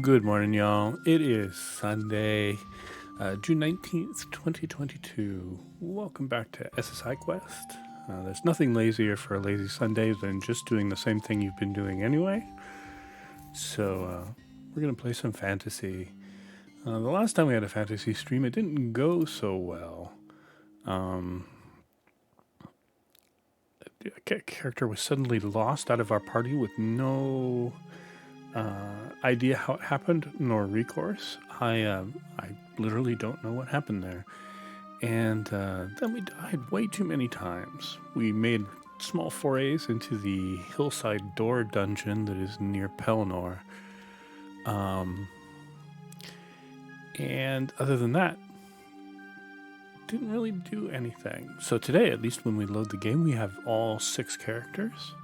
Good morning, y'all. It is Sunday, June 19th, 2022. Welcome back to SSI Quest. There's nothing lazier for a lazy Sunday than just doing the same thing you've been doing anyway. So, we're going to play some Phantasie. The last time we had a Phantasie stream, it didn't go so well. A character was suddenly lost out of our party with no idea how it happened, nor recourse. I literally don't know what happened there. And then we died way too many times. We made small forays into the hillside door dungeon that is near Pelennor. And other than that, didn't really do anything. So today, at least when we load the game, we have all 6 characters.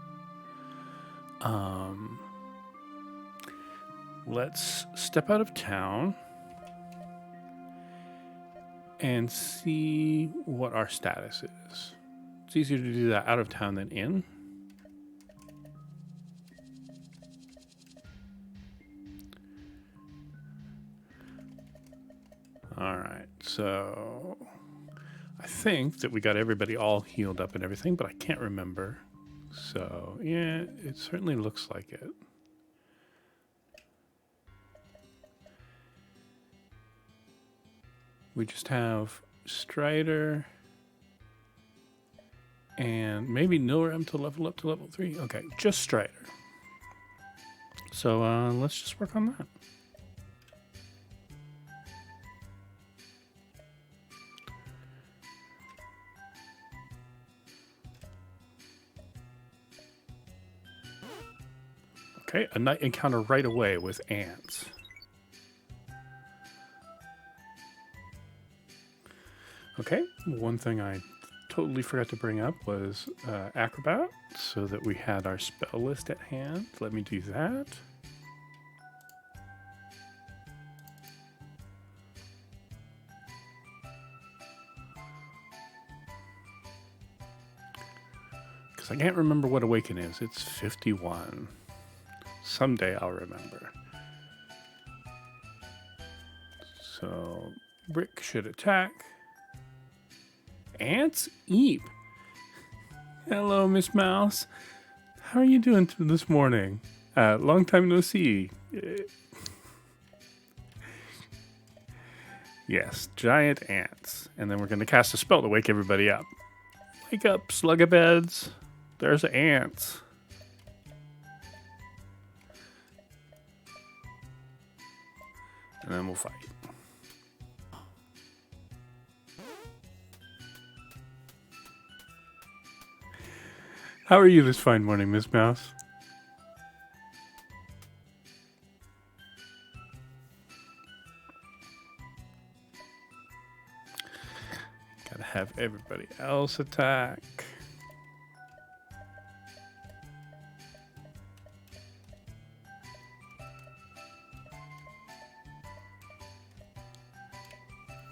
Let's step out of town and see what our status is. It's easier to do that out of town than in. All right, so I think that we got everybody all healed up and everything, but I can't remember. So, yeah, it certainly looks like it. We just have Strider and maybe Nilram to level up to level 3. Okay, just Strider. So let's just work on that. Okay, a night encounter right away with ants. Okay, one thing I totally forgot to bring up was Acrobat, so that we had our spell list at hand. Let me do that. Because I can't remember what Awaken is. It's 51. Someday I'll remember. So, Brick should attack. Ants eep. Hello, Miss Mouse. How are you doing this morning? Long time no see. Yes, giant ants. And then we're going to cast a spell to wake everybody up. Wake up, slugabeds. There's ants. And then we'll fight. How are you this fine morning, Miss Mouse? Gotta have everybody else attack.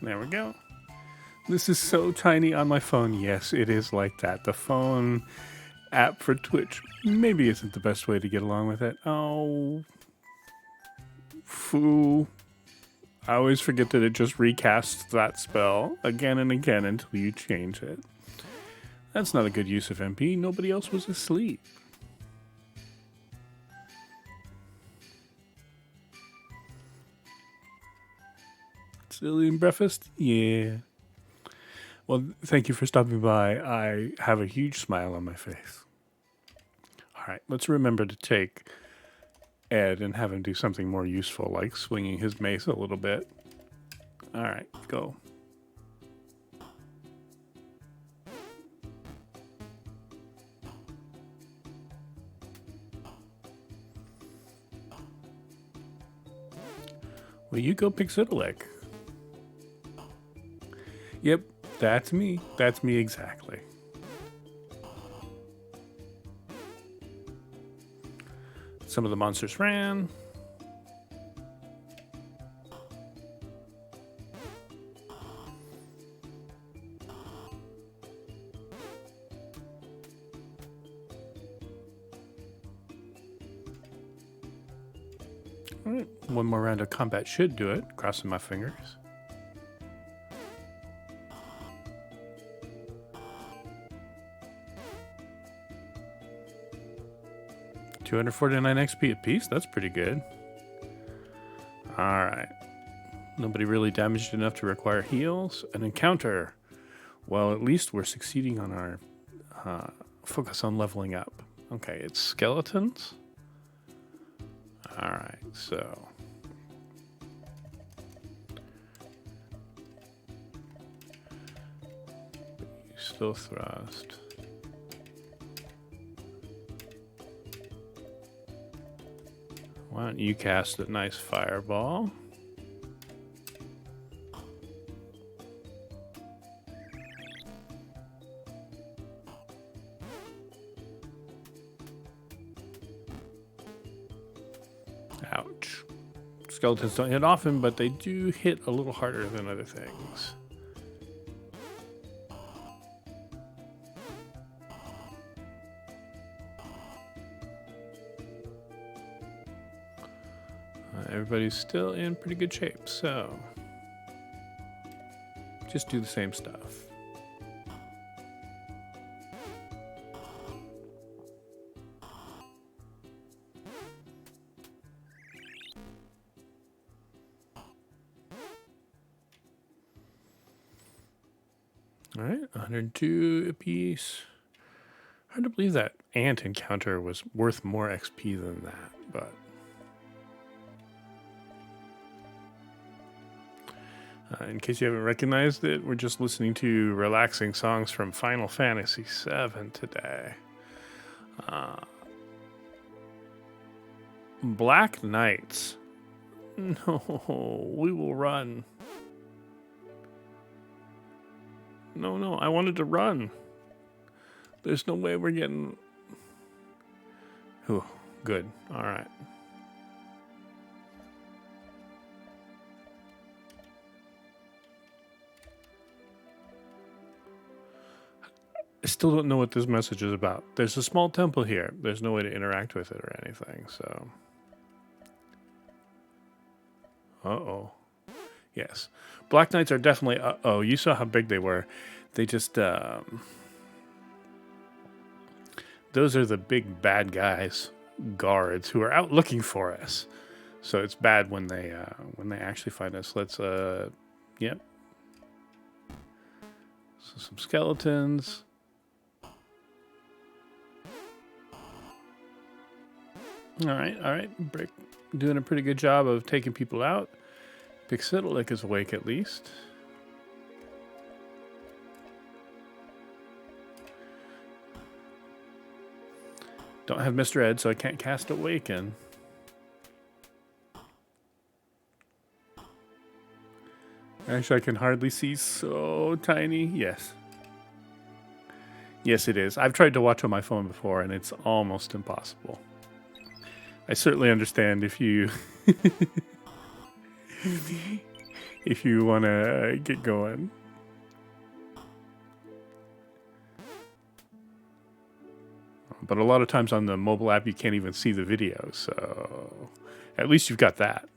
There we go. This is so tiny on my phone. Yes, it is like that. The phone app for Twitch maybe isn't the best way to get along with it. Oh, foo. I always forget that it just recasts that spell again and again until you change it. That's not a good use of MP. Nobody else was asleep. Still eating breakfast? Yeah. Well, thank you for stopping by. I have a huge smile on my face. All right, let's remember to take Ed and have him do something more useful, like swinging his mace a little bit. All right, go. Well, you go pick Pixidelic. Yep, that's me. That's me exactly. Some of the monsters ran. All right, one more round of combat should do it. Crossing my fingers. $249 XP apiece. That's pretty good. All right. Nobody really damaged enough to require heals. An encounter. Well, at least we're succeeding on our focus on leveling up. Okay, it's skeletons. All right, so still thrust. Why don't you cast a nice fireball? Ouch. Skeletons don't hit often, but they do hit a little harder than other things. Everybody's still in pretty good shape, so just do the same stuff. All right, 102 apiece. Hard to believe that ant encounter was worth more XP than that, but in case you haven't recognized it, we're just listening to relaxing songs from Final Fantasy VII today. Black Knights. No, we will run. No, I wanted to run. There's no way we're getting... Ooh, good. All right. I still don't know what this message is about. There's a small temple here. There's no way to interact with it or anything, so... Uh-oh. Yes. Black Knights are definitely uh-oh. You saw how big they were. They just, those are the big bad guys, guards, who are out looking for us. So it's bad when they actually find us. Let's, yep. So some skeletons. All right. Brick doing a pretty good job of taking people out. Pixitalik is awake at least. Don't have Mr. Ed, so I can't cast Awaken. Actually, I can hardly see, so tiny. Yes. Yes, it is. I've tried to watch on my phone before, and it's almost impossible. I certainly understand if you... if you want to get going. But a lot of times on the mobile app, you can't even see the video, so at least you've got that.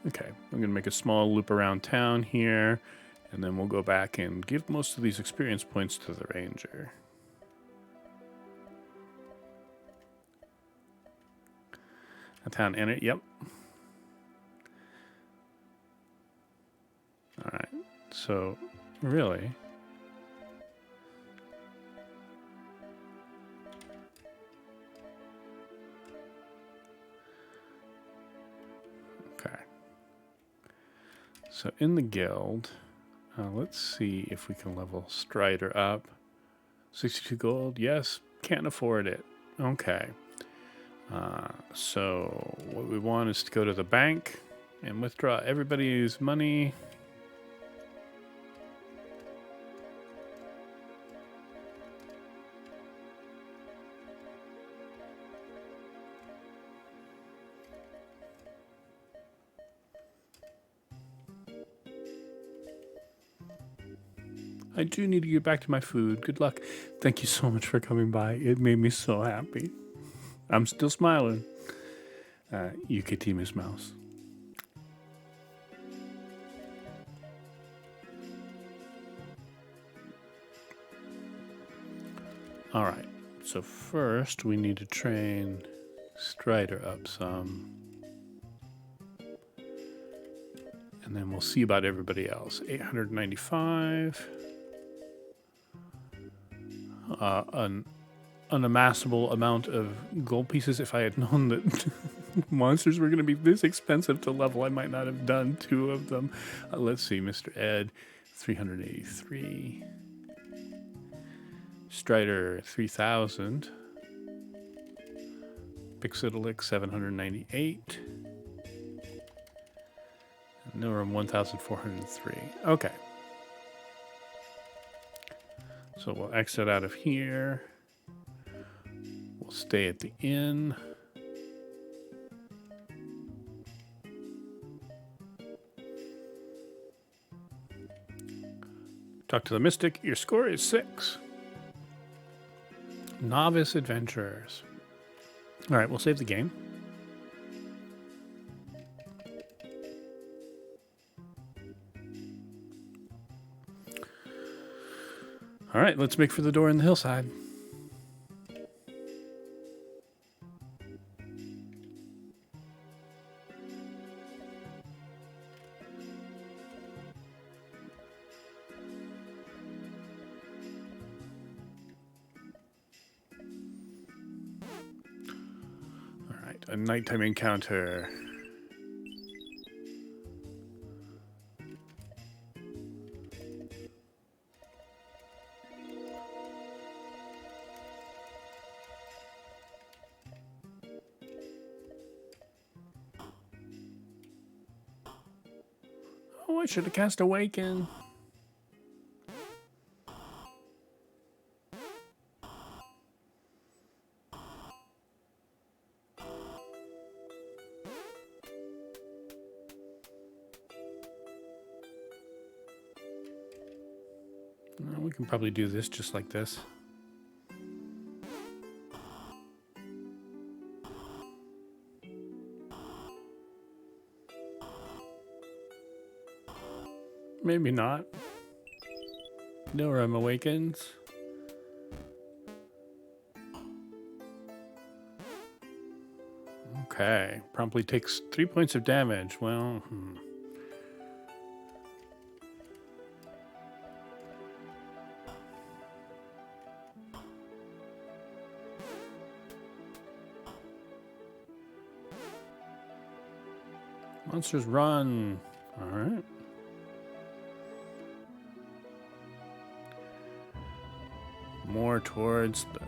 Okay, I'm going to make a small loop around town here, and then we'll go back and give most of these experience points to the ranger. A town in it, yep. All right, so really, okay. So in the guild, let's see if we can level Strider up. 62 gold, yes, can't afford it. Okay. So what we want is to go to the bank and withdraw everybody's money. I do need to get back to my food. Good luck. Thank you so much for coming by. It made me so happy. I'm still smiling. Eucatemus Mouse. All right. So first we need to train Strider up some. And then we'll see about everybody else. 895. An unamassable amount of gold pieces. If I had known that monsters were going to be this expensive to level, I might not have done 2 of them. Let's see, Mr. Ed, 383. Strider, 3,000. Pixidelic, 798. Neurum, 1,403. Okay. So we'll exit out of here. We'll stay at the inn. Talk to the mystic. Your score is 6. Novice adventurers. All right, we'll save the game. All right, let's make for the door in the hillside. All right, a nighttime encounter. Oh, I should have cast Awaken. Well, we can probably do this just like this. Maybe not. Neurum awakens. Okay. Promptly takes 3 points of damage. Well, Monsters run. All right. More towards the...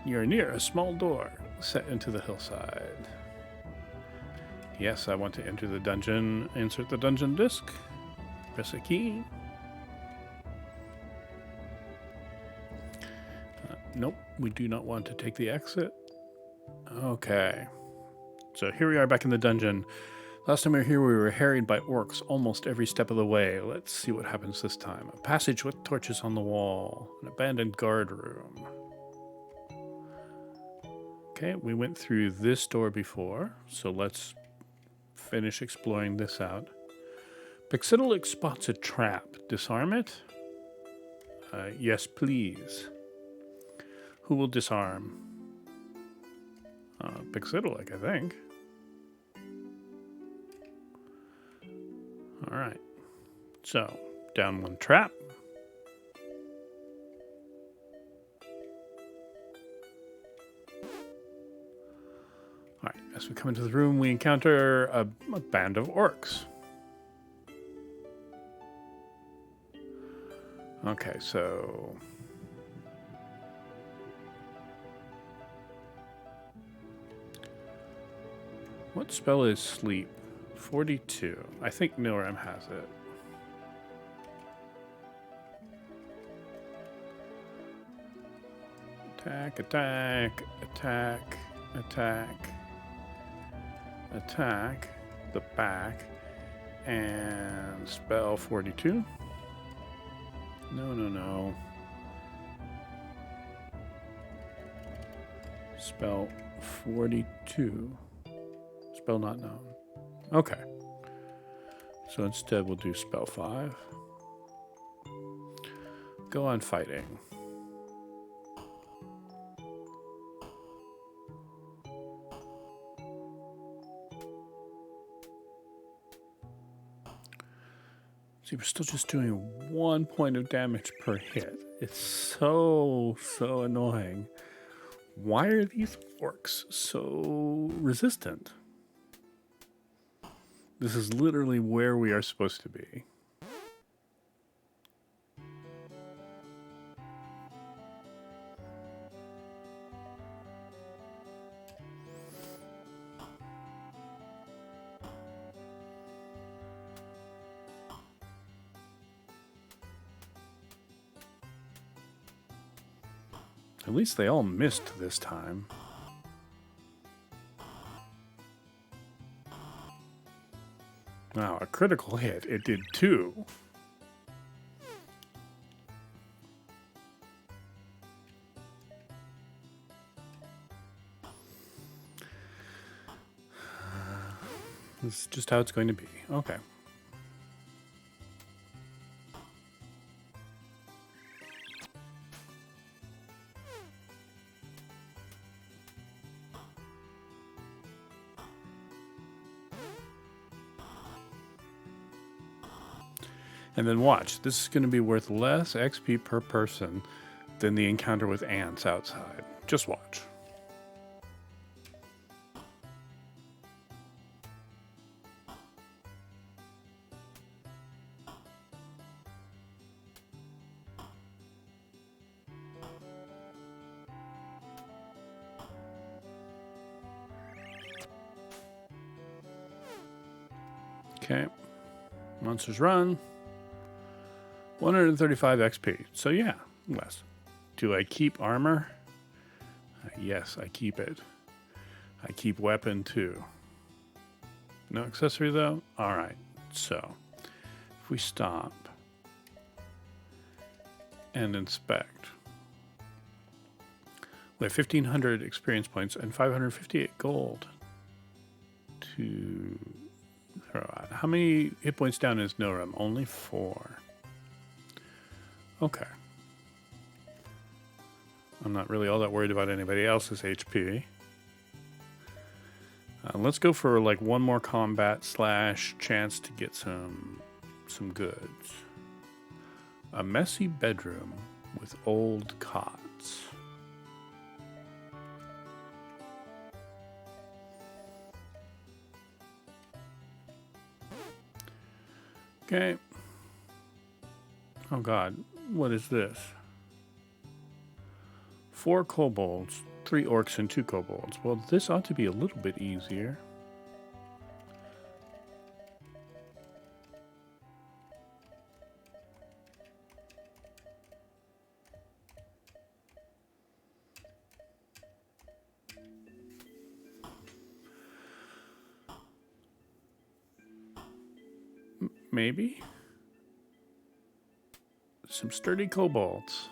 You're near a small door set into the hillside. Yes, I want to enter the dungeon. Insert the dungeon disc. Press a key. Nope, we do not want to take the exit. Okay. So here we are back in the dungeon. Last time we were here, we were harried by orcs almost every step of the way. Let's see what happens this time. A passage with torches on the wall. An abandoned guard room. Okay, we went through this door before, so let's finish exploring this out. Pixidelic spots a trap. Disarm it? Yes, please. Who will disarm? Pixidelic, I think. All right. So, down one trap. All right. As we come into the room, we encounter a band of orcs. Okay, so... What spell is sleep? 42. I think Neurum has it. Attack, attack, attack, attack, attack, the back, and spell 42. No. Spell 42. Spell not known. Okay. So instead we'll do spell 5. Go on fighting. See, we're still just doing 1 point of damage per hit. It's so annoying. Why are these orcs so resistant? This is literally where we are supposed to be. At least they all missed this time. Wow, a critical hit. It did 2. This is just how it's going to be. Okay. And then watch, this is going to be worth less XP per person than the encounter with ants outside. Just watch. Okay. Monsters run. 135 XP. So yeah, less. Do I keep armor? Yes, I keep it. I keep weapon too. No accessory though? Alright, so if we stop and inspect, we have 1,500 experience points and 558 gold to throw out. How many hit points down is Noram? Only 4. Okay. I'm not really all that worried about anybody else's HP. Let's go for like one more combat / chance to get some goods. A messy bedroom with old cots. Okay. Oh God, what is this? 4 kobolds, 3 orcs, and 2 kobolds. Well, this ought to be a little bit easier. Maybe? Some sturdy kobolds.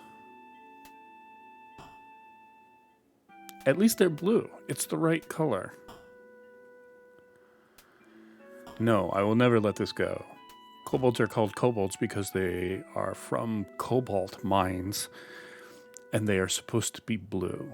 At least they're blue. It's the right color. No, I will never let this go. Kobolds are called kobolds because they are from cobalt mines, and they are supposed to be blue.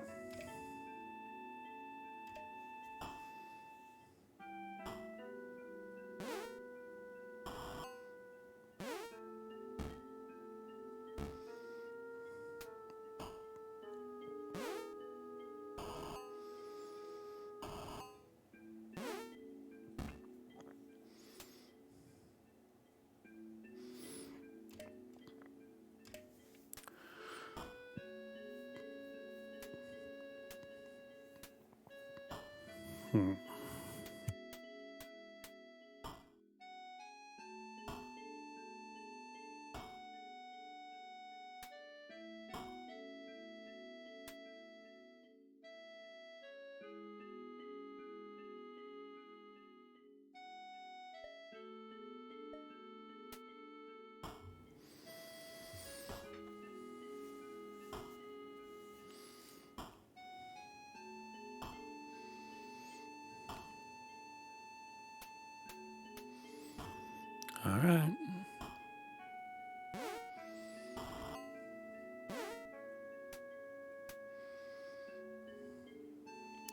All right.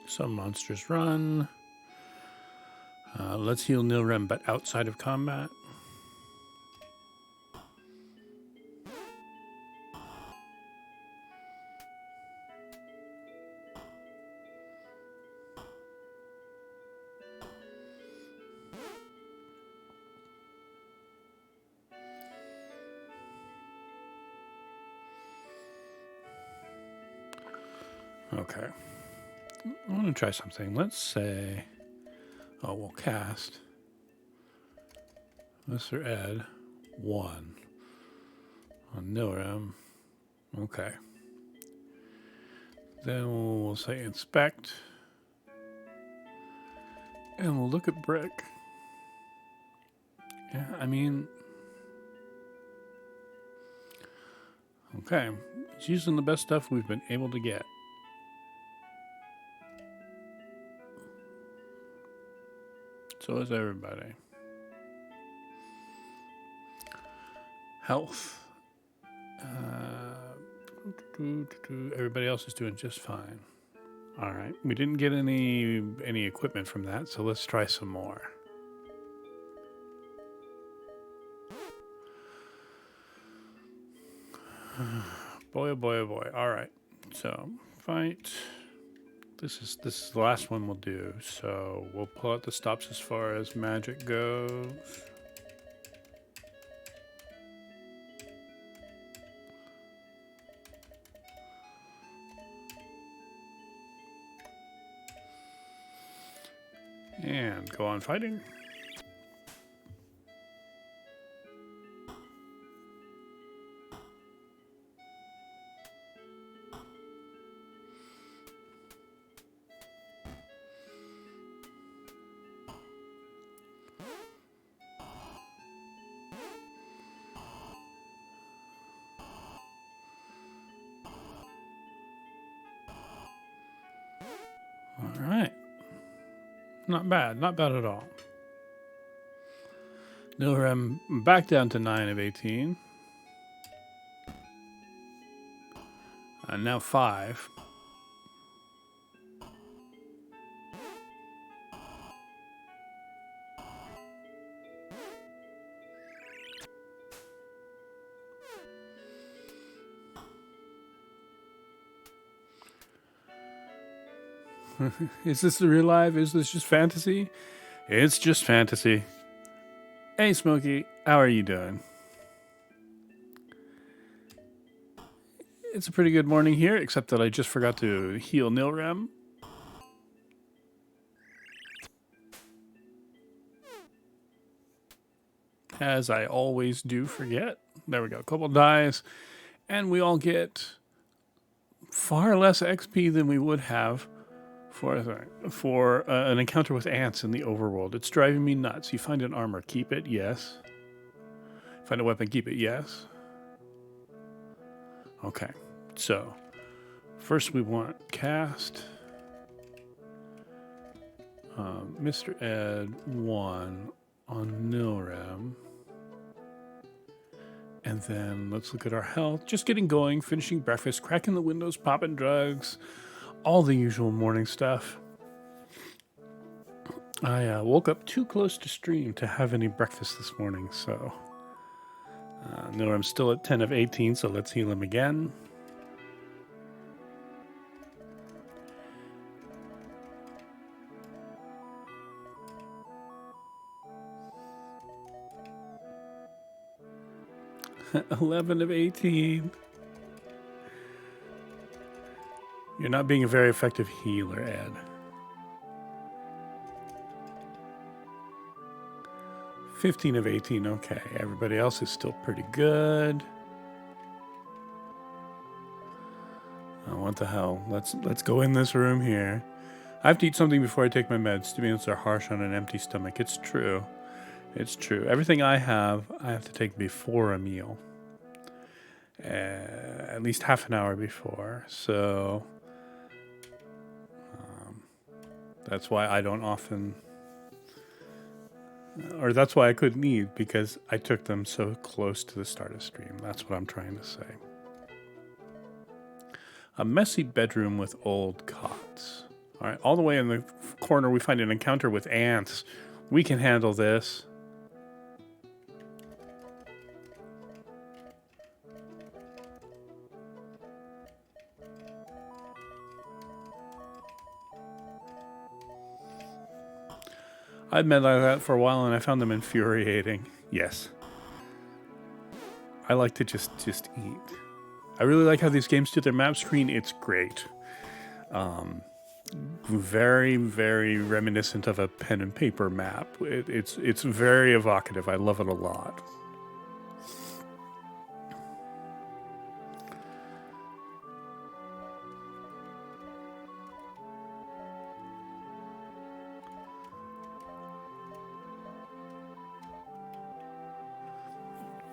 Some monsters run. Let's heal Nilrem, but outside of combat. Okay. I want to try something. Let's say, we'll cast Mr. Ed 1 on Nilrem. Okay. Then we'll say inspect. And we'll look at brick. Yeah, I mean, okay. It's using the best stuff we've been able to get. So is everybody. Health. Everybody else is doing just fine. All right. We didn't get any equipment from that, so let's try some more. Boy, oh boy, oh boy. All right. So, fight. This is the last one we'll do. So, we'll pull out the stops as far as magic goes. And go on fighting. All right. Not bad. Not bad at all. Nilrem back down to 9 of 18. And now 5. Is this the real life? Is this just fantasy? It's just fantasy. Hey, Smokey, how are you doing? It's a pretty good morning here, except that I just forgot to heal Nilrem. As I always do forget. There we go. Couple dies. And we all get far less XP than we would have for an encounter with ants in the overworld. It's driving me nuts. You find an armor, keep it, yes. Find a weapon, keep it, yes. Okay, so first we want cast Mr. Ed 1 on Nilrem. And then let's look at our health. Just getting going, finishing breakfast, cracking the windows, popping drugs, all the usual morning stuff. I woke up too close to stream to have any breakfast this morning, so Nilrem's still at 10 of 18, so let's heal him again. $11 of 18. You're not being a very effective healer, Ed. 15 of 18, okay. Everybody else is still pretty good. Oh, what the hell? Let's go in this room here. I have to eat something before I take my meds. Stimulants are harsh on an empty stomach. It's true. It's true. Everything I have to take before a meal. At least half an hour before. So that's why I don't often Or that's why I couldn't eat, because I took them so close to the start of stream. That's what I'm trying to say. A messy bedroom with old cots. All right, all the way in the corner we find an encounter with ants. We can handle this. I've been like that for a while and I found them infuriating. Yes. I like to just eat. I really like how these games do their map screen. It's great. Very, very reminiscent of a pen and paper map. It's very evocative. I love it a lot.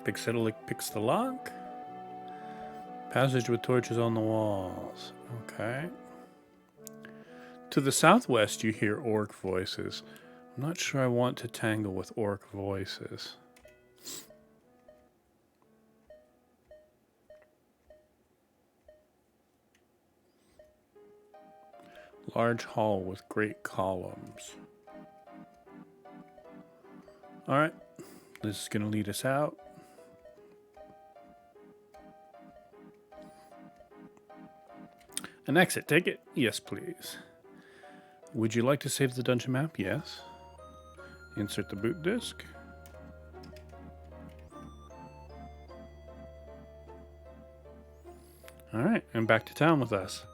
Pixelic picks the lock. Passage with torches on the walls. Okay. To the southwest, you hear orc voices. I'm not sure I want to tangle with orc voices. Large hall with great columns. All right. This is going to lead us out. An exit ticket? Yes, please. Would you like to save the dungeon map? Yes. Insert the boot disk. All right, and back to town with us.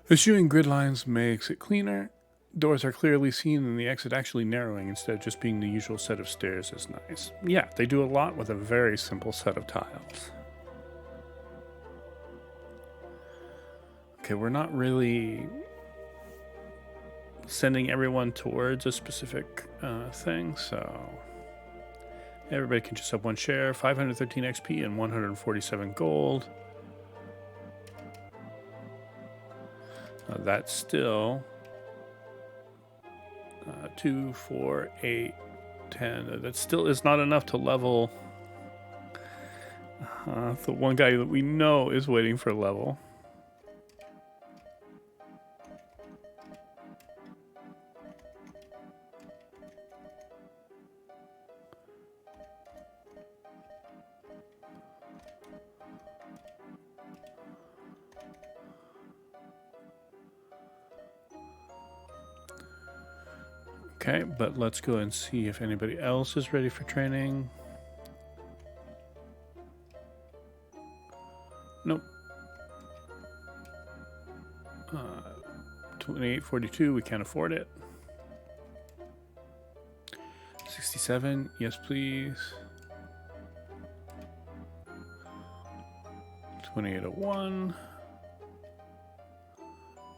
Eschewing grid lines makes it cleaner. Doors are clearly seen and the exit actually narrowing instead of just being the usual set of stairs is nice. Yeah, they do a lot with a very simple set of tiles. Okay, we're not really sending everyone towards a specific thing, so everybody can just have one share, 513 XP and 147 gold. That's still 2, 4, 8, 10. That still is not enough to level the one guy that we know is waiting for level. Okay, but let's go and see if anybody else is ready for training. Nope. 2842, we can't afford it. 67, yes please. 2801.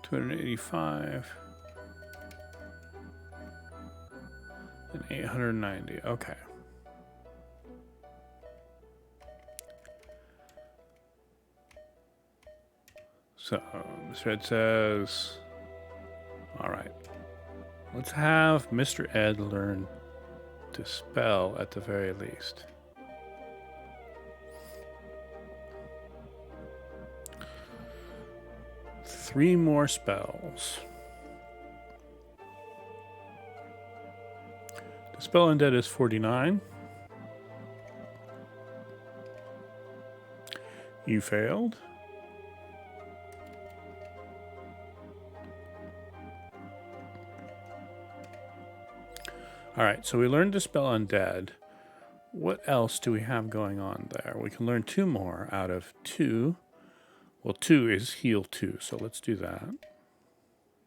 285. And 890, okay. So, this red says, all right, let's have Mr. Ed learn to spell at the very least. Three more spells. Spell Undead is 49. You failed. All right, so we learned to spell Undead. What else do we have going on there? We can learn 2 more out of 2. Well, 2 is heal 2, so let's do that.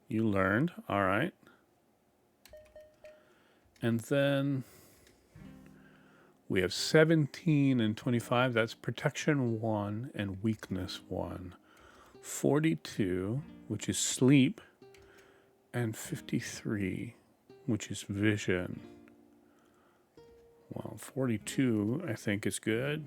You learned, all right. And then We have 17 and 25. That's protection 1 and weakness 1. 42, which is sleep, and 53, which is vision. Well, 42, I think, is good.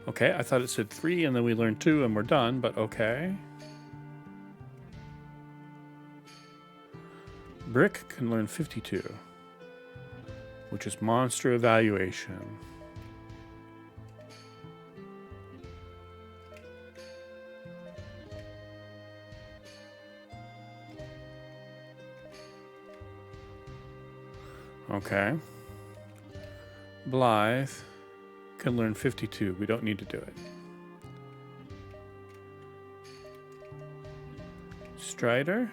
Okay, I thought it said 3, and then we learned 2, and we're done, but okay. Brick can learn 52, which is monster evaluation. Okay. Blythe can learn 52. We don't need to do it. Strider.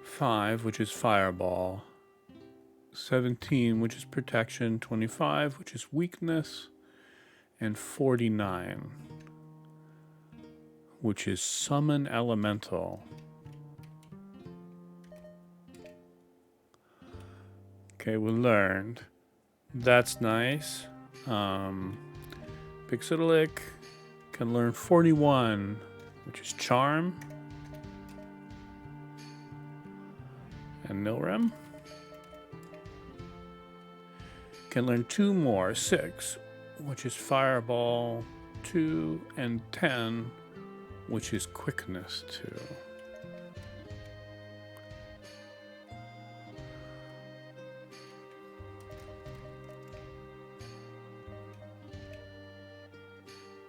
5, which is fireball. 17, which is protection. 25, which is weakness. And 49, which is summon elemental. Okay, we learned. That's nice. Pixelic can learn 41, which is charm. And Nilrem can learn 2 more, 6, which is fireball 2, and 10, which is quickness 2.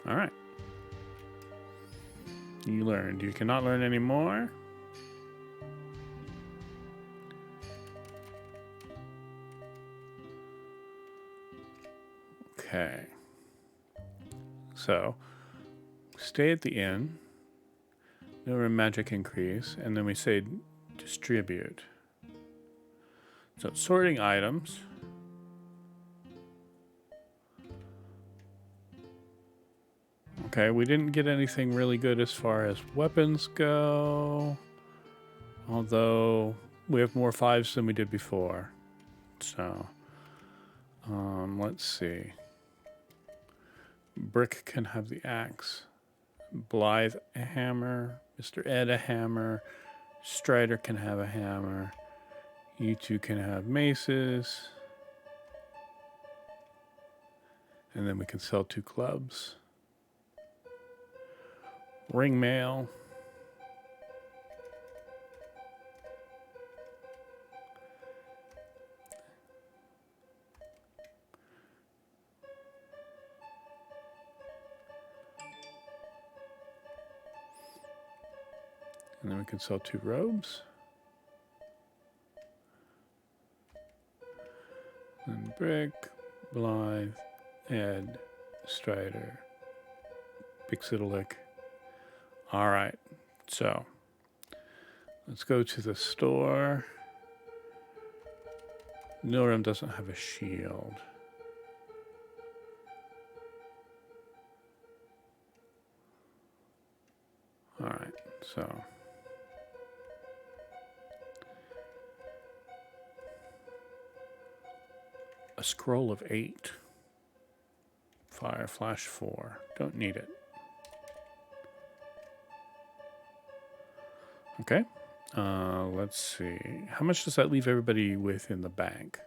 All right. You learned. You cannot learn any more. Okay. So, stay at the inn. No magic increase, and then we say distribute. So, sorting items. Okay, we didn't get anything really good as far as weapons go. Although we have more 5s than we did before. So, let's see. Brick can have the axe. Blythe a hammer. Mr. Ed a hammer. Strider can have a hammer. You two can have maces. And then we can sell 2 clubs. Ring mail. And then we can sell 2 robes. And Brick, Blythe, Ed, Strider, Pixelic. All right, so let's go to the store. Nilrem doesn't have a shield. All right, so a scroll of 8. Fire flash 4. Don't need it. Okay. Let's see. How much does that leave everybody with in the bank?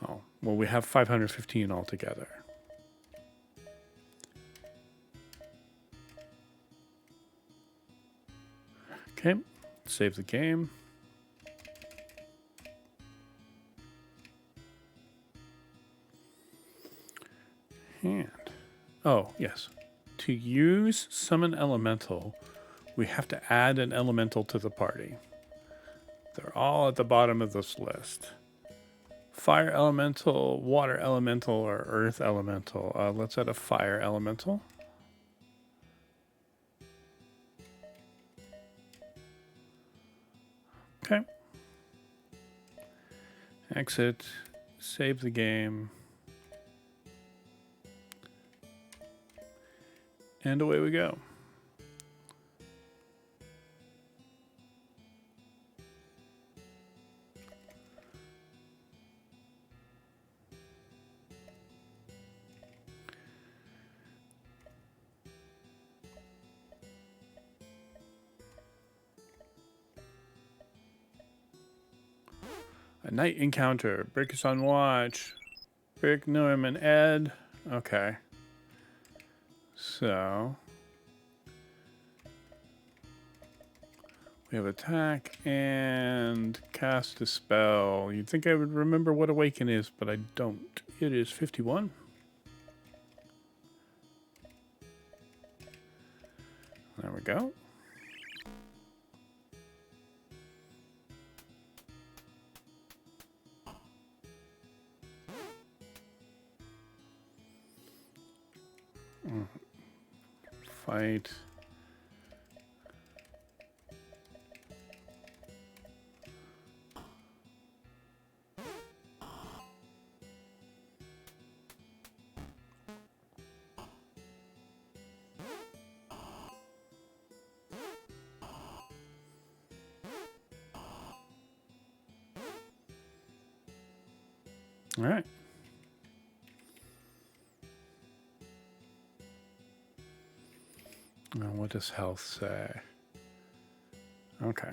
Oh, well, we have 515 altogether. Okay. Save the game. And, oh, yes. To use Summon Elemental, we have to add an elemental to the party. They're all at the bottom of this list. Fire Elemental, Water Elemental, or Earth Elemental. Let's add a Fire Elemental. Okay. Exit. Save the game. And away we go. A night encounter. Brick is on watch. Brick, Noam, and Ed. Okay. So we have attack and cast a spell. You'd think I would remember what awaken is, but I don't. It is 51. There we go. Fight. All right. Now, what does health say? Okay.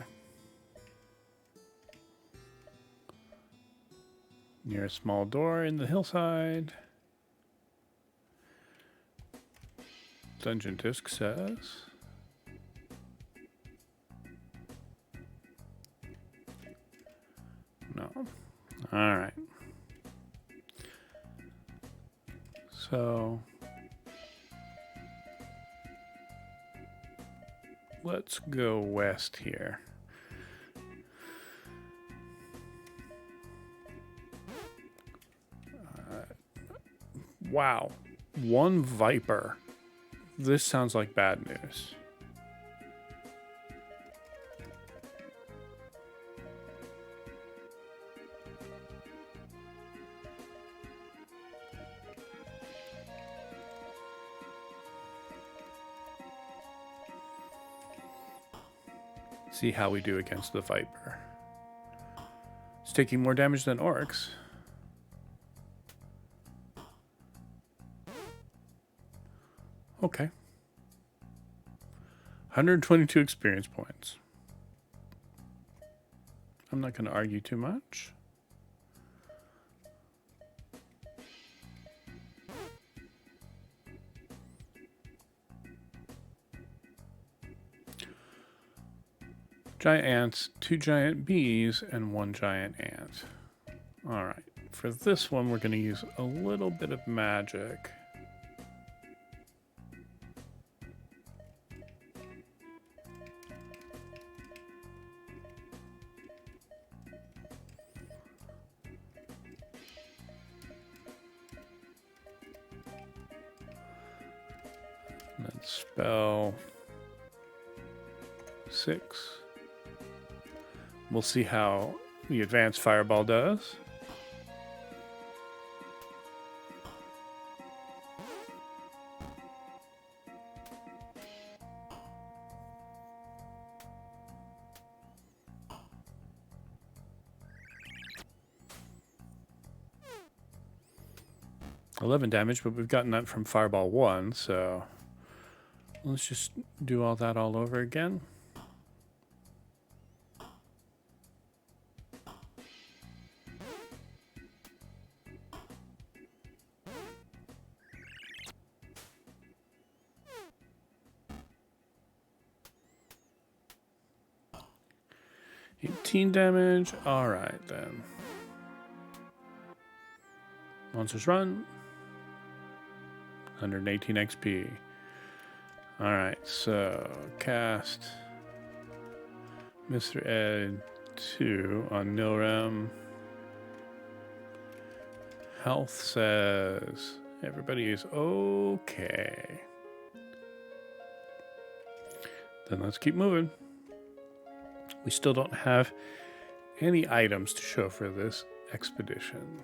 Near a small door in the hillside. Dungeon disc says. No. All right. So let's go west here. Wow. One viper. This sounds like bad news. See how we do against the viper. It's taking more damage than orcs. Okay. 122 experience points. I'm not going to argue too much. Giant ants, 2 giant bees, and 1 giant ant. All right. For this one, we're going to use a little bit of magic. And then spell 6. We'll see how the advanced fireball does. $11 damage, but we've gotten that from Fireball 1, so let's just do all that all over again. Damage. All right, then. Monsters run. 118 XP. All right, so cast Mr. Ed 2 on Nilrem. Health says everybody is okay. Then let's keep moving. We still don't have any items to show for this expedition.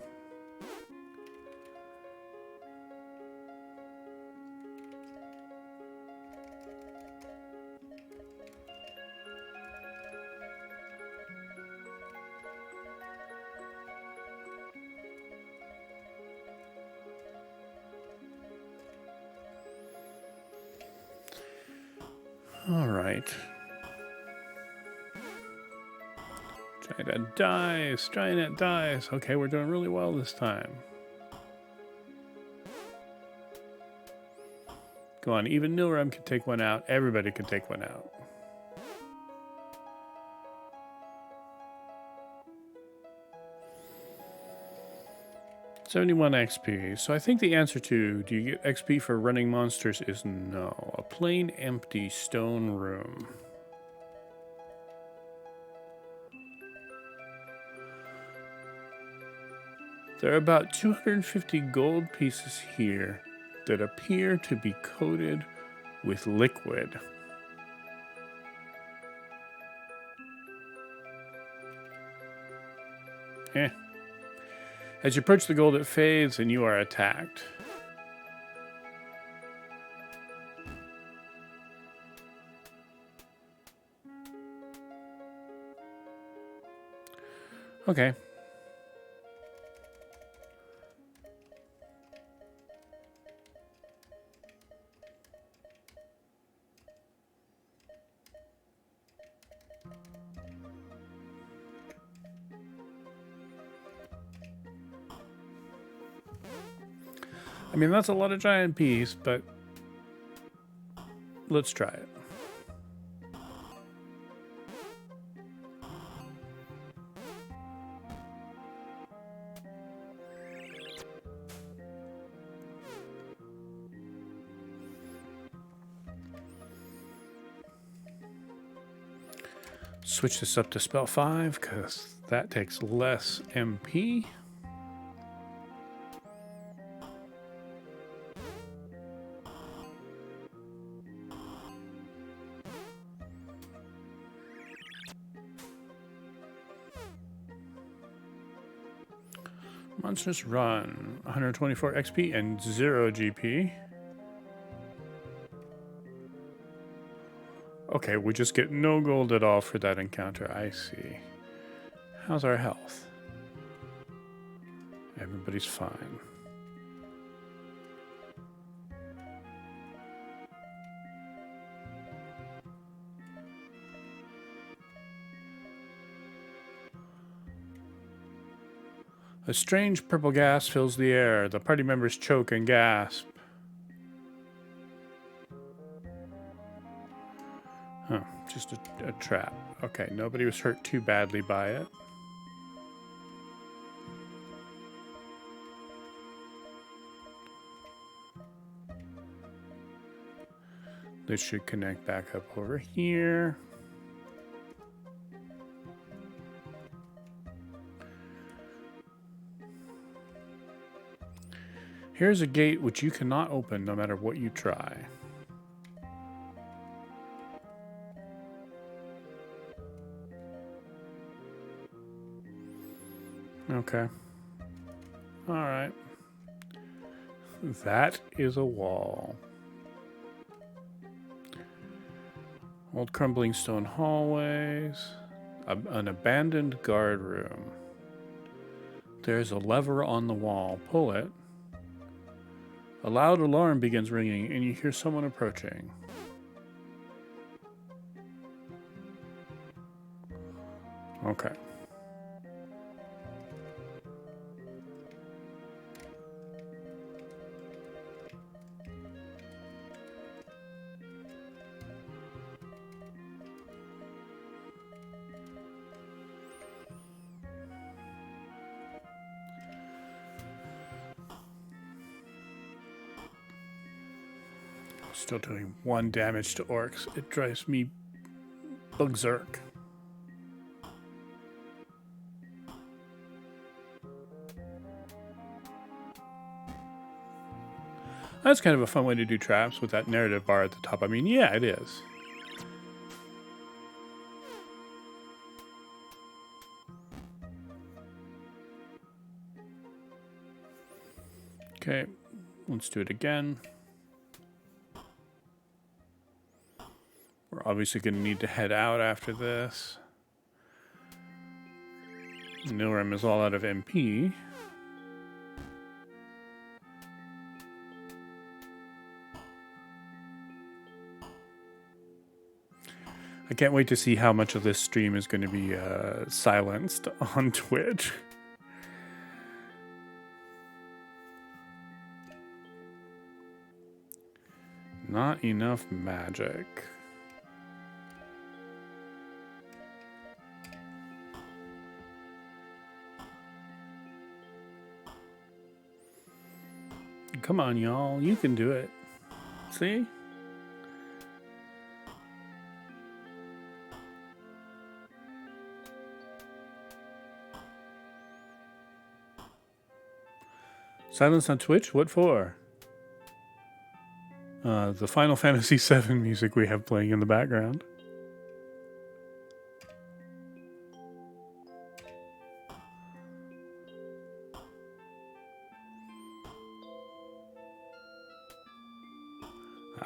All right. Giant dice, giant dice. Okay, we're doing really well this time. Go on, even Nilram can take one out. Everybody can take one out. $71 XP. So I think the answer to do you get XP for running monsters is no. A plain empty stone room. There are about 250 gold pieces here that appear to be coated with liquid. Eh. As you approach the gold, it fades and you are attacked. Okay. I mean, that's a lot of giant peas, but let's try it. Switch this up to spell 5 because that takes less MP. Monsters run 124 XP and 0 GP. Okay, we just get no gold at all for that encounter. I see. How's our health? Everybody's fine. A strange purple gas fills the air. The party members choke and gasp. Oh, just a trap. Okay, nobody was hurt too badly by it. This should connect back up over here. Here's a gate which you cannot open no matter what you try. Okay. All right. That is a wall. Old crumbling stone hallways. An abandoned guard room. There's a lever on the wall. Pull it. A loud alarm begins ringing, and you hear someone approaching. Okay. Still doing 1 damage to orcs. It drives me berserk. That's kind of a fun way to do traps with that narrative bar at the top. I mean, yeah, it is. Okay, let's do it again. We're obviously going to need to head out after this. Nilram is all out of MP. I can't wait to see how much of this stream is going to be silenced on Twitch. Not enough magic. Come on, y'all. You can do it. See? Silence on Twitch? What for? The Final Fantasy VII music we have playing in the background.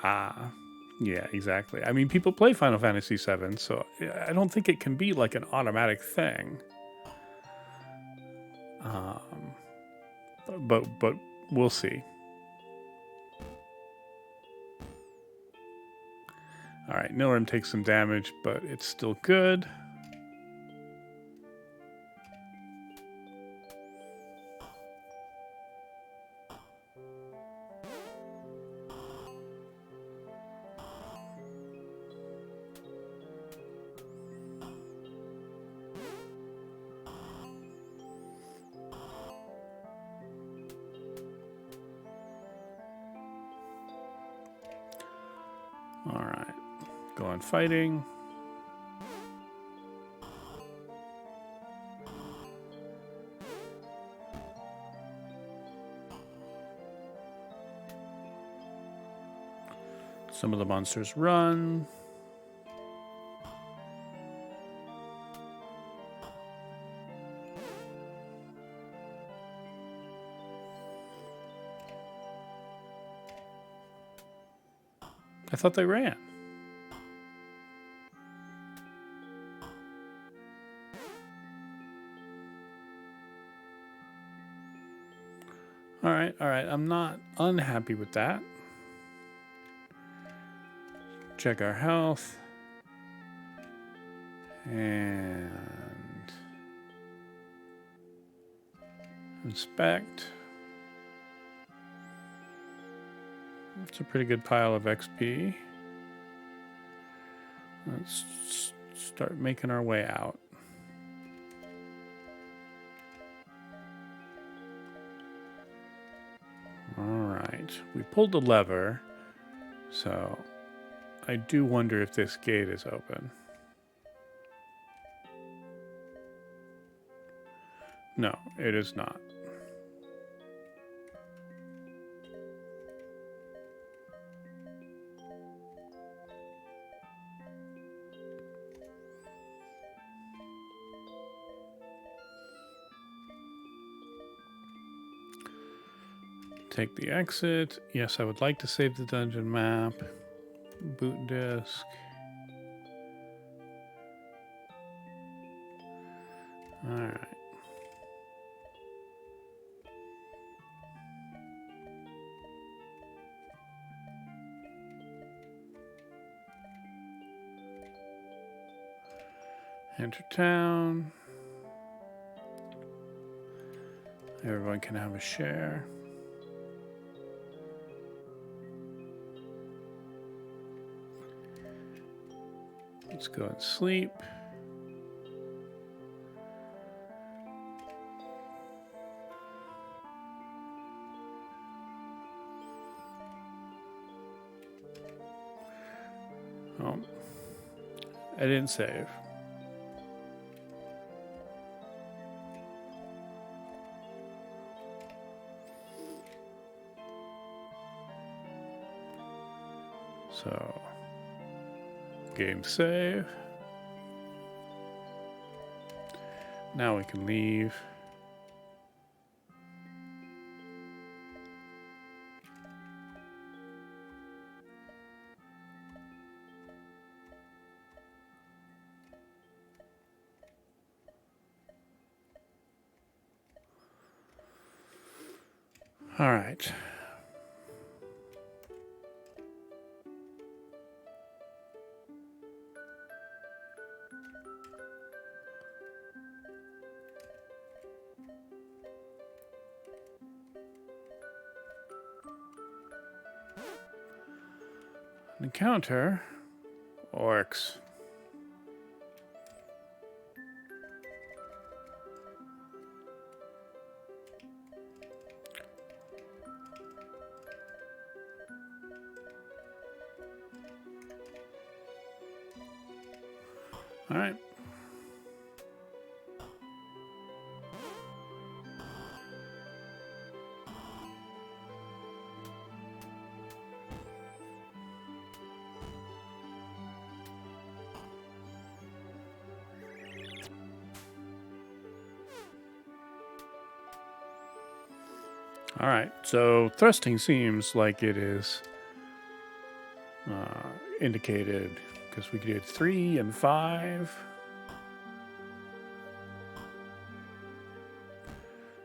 Ah, yeah, exactly. I mean, people play Final Fantasy VII, so I don't think it can be like an automatic thing. But we'll see. All right, Nilrim takes some damage, but it's still good. All right, go on fighting. Some of the monsters run. I thought they ran. All right. I'm not unhappy with that. Check our health. And inspect. That's a pretty good pile of XP. Let's start making our way out. All right, we pulled the lever, so I do wonder if this gate is open. No, it is not. Take the exit. Yes, I would like to save the dungeon map. Boot disk. All right. Enter town. Everyone can have a share. Let's go and sleep. Oh, I didn't save. So, game save. Now we can leave. All right. Encounter orcs. All right. All right, so thrusting seems like it is indicated because we did 3 and 5.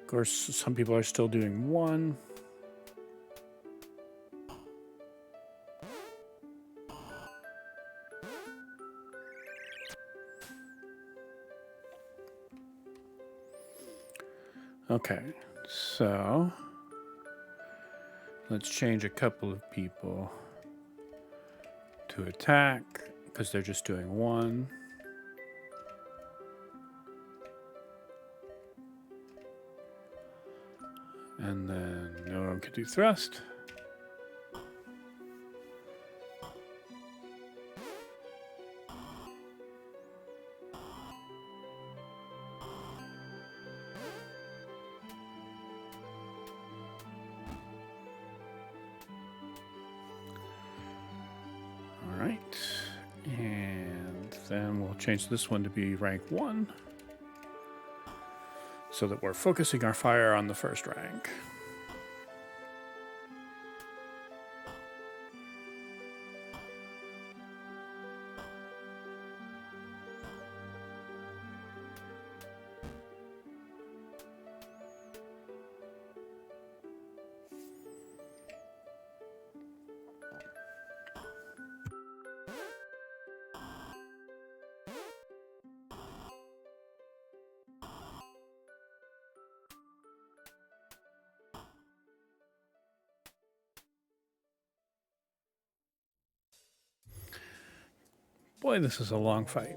Of course, some people are still doing 1. Okay, so let's change a couple of people to attack because they're just doing 1. And then no one can do thrust. All right. And then we'll change this one to be rank 1 so that we're focusing our fire on the first rank. Boy, this is a long fight.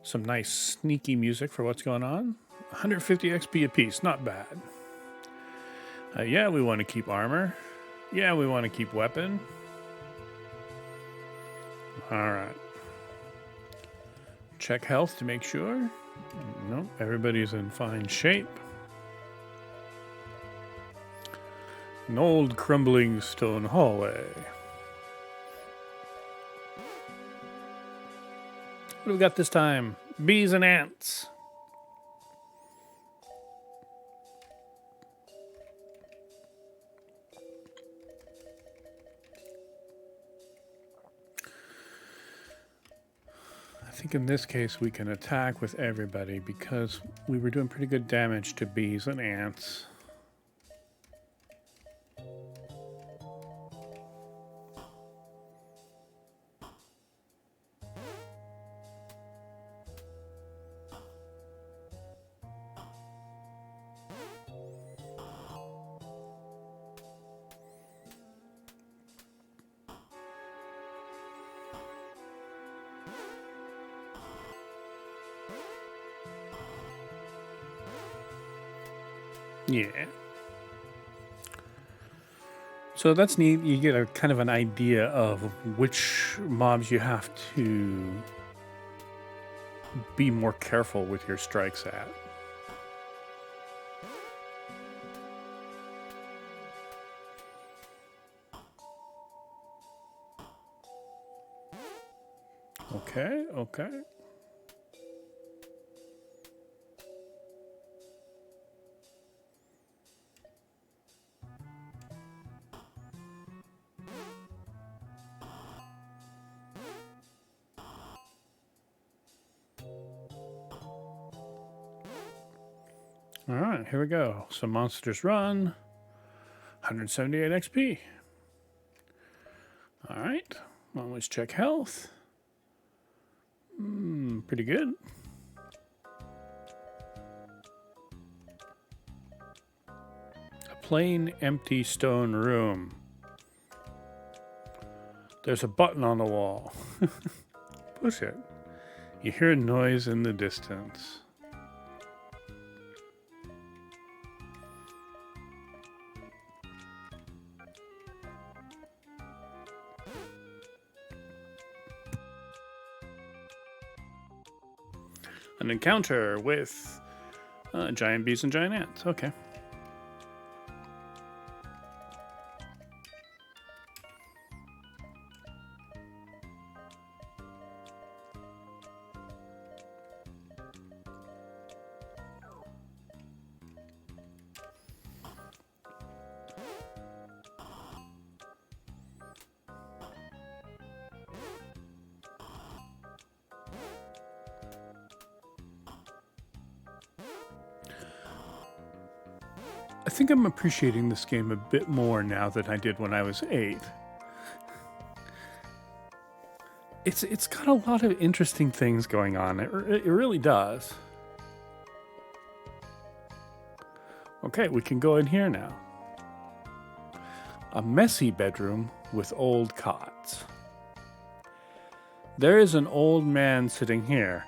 Some nice sneaky music for what's going on. 150 XP apiece, not bad. Yeah, we want to keep armor. Yeah, we want to keep weapon. All right. Check health to make sure. Nope, everybody's in fine shape. An old crumbling stone hallway. What do we got this time? Bees and ants. I think in this case we can attack with everybody because we were doing pretty good damage to bees and ants. Yeah. So that's neat. You get a kind of an idea of which mobs you have to be more careful with your strikes at. Okay, okay. All right, here we go. Some monsters run. 178 XP. All right, Always check health. Pretty good. A plain, empty stone room. There's a button on the wall. Push it. You hear a noise in the distance. An encounter with giant bees and giant ants. Okay. I think I'm appreciating this game a bit more now than I did when I was 8. It's got a lot of interesting things going on. It really does. Okay, we can go in here now. A messy bedroom with old cots. There is an old man sitting here.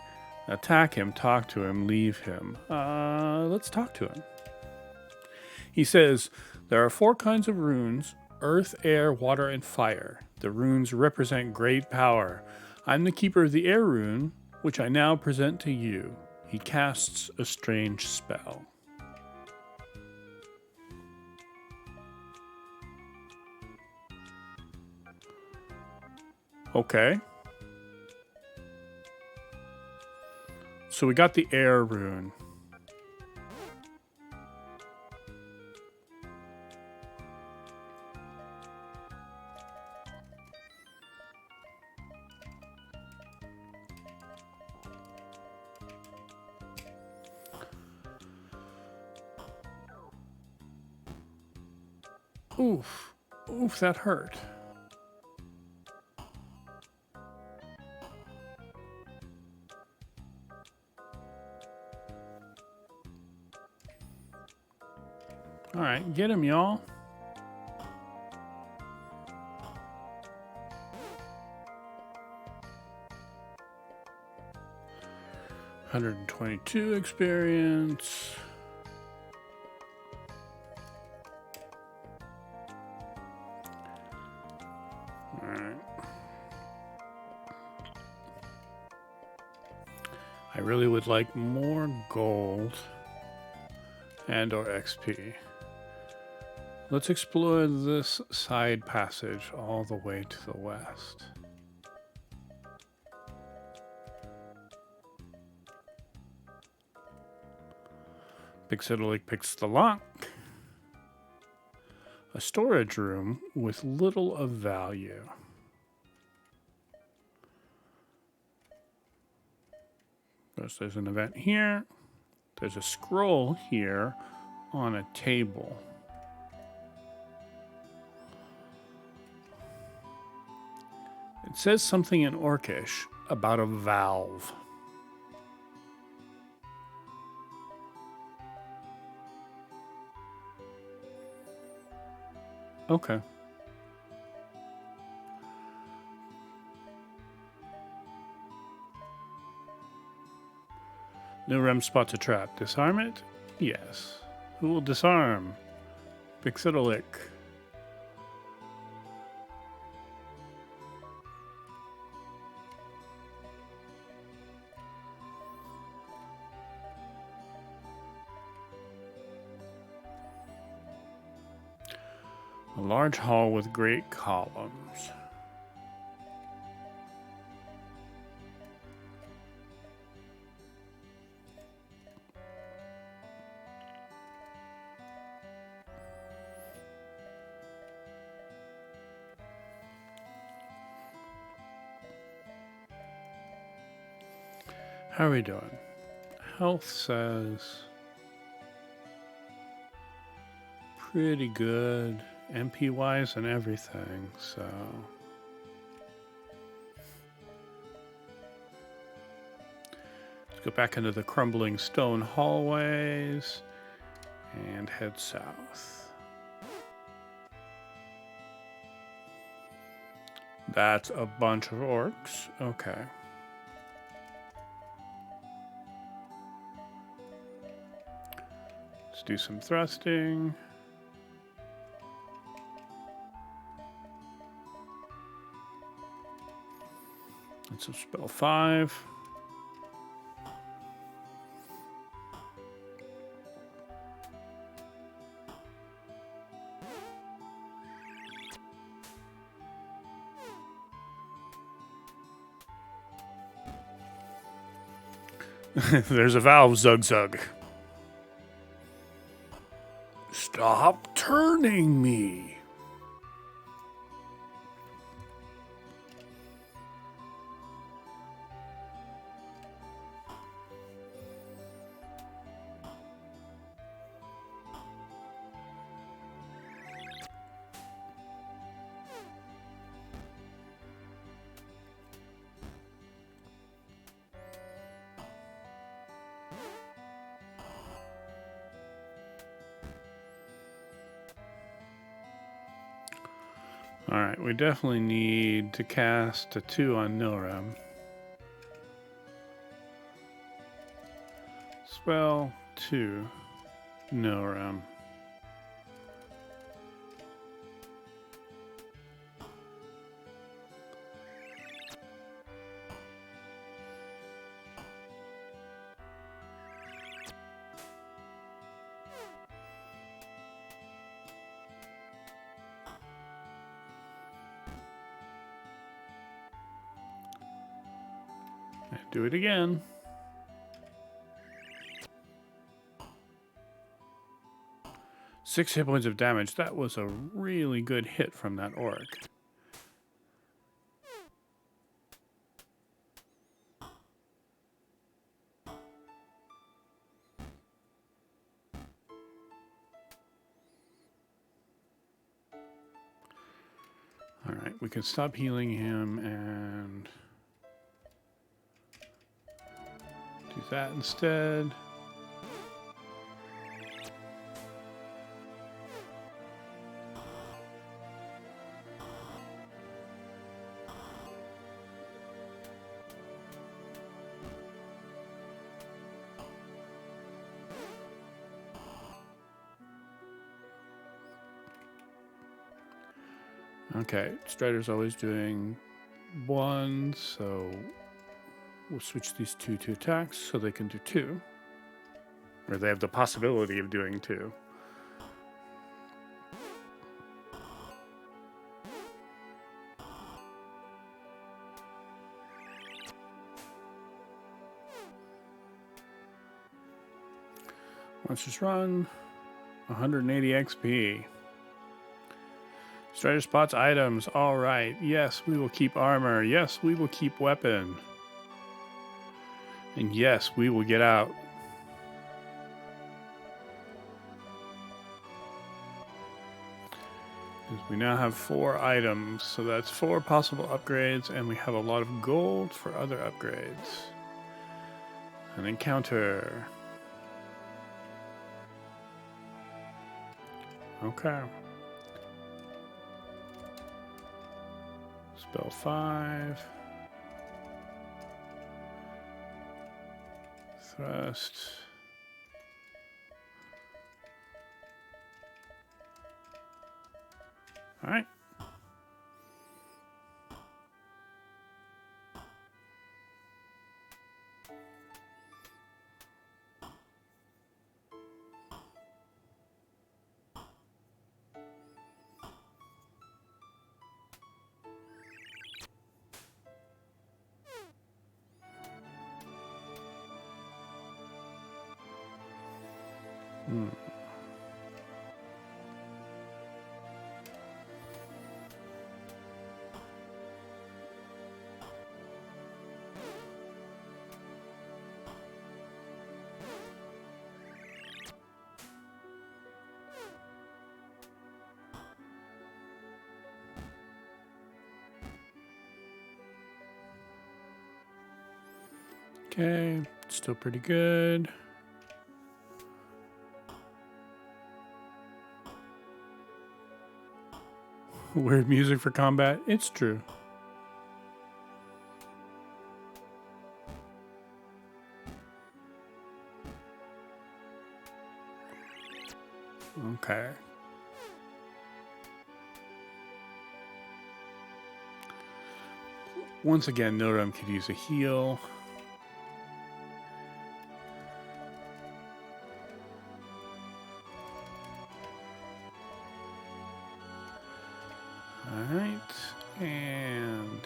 Attack him, talk to him, leave him. Let's talk to him. He says, there are 4 kinds of runes: earth, air, water, and fire. The runes represent great power. I'm the keeper of the air rune, which I now present to you. He casts a strange spell. Okay. So we got the air rune. Oof. Oof, that hurt. All right, get him, y'all. $122 experience. All right. I really would like more gold and or XP. Let's explore this side passage all the way to the west. Pixidolic picks the lock. A storage room with little of value. There's an event here. There's a scroll here on a table. It says something in Orcish about a valve. Okay. New REM spots a trap. Disarm it? Yes. Who will disarm? Pixidolic. A large hall with great columns. How are we doing? Health says pretty good. MP wise and everything, so Go back into the crumbling stone hallways and head south. That's a bunch of orcs. Okay. Let's do some thrusting. That's a spell 5. There's a valve, Zug Zug. Stop turning me. Alright, we definitely need to cast a 2 on Nilram. Spell 2, Nilram. Do it again. Six hit points of damage. That was a really good hit from that orc. All right, we can stop healing him and do that instead. Okay, Strider's always doing 1, so we'll switch these 2 to attacks so they can do 2. Or they have the possibility of doing 2. Let's just run 180 XP. Strider spots items. All right. Yes, we will keep armor. Yes, we will keep weapon. And yes, we will get out. Because we now have 4 items. So that's 4 possible upgrades. And we have a lot of gold for other upgrades. An encounter. Okay. Spell 5. Thrust. All right. Okay, still pretty good. Weird music for combat. It's true. Okay. Once again, Nodam could use a heal. Alright, and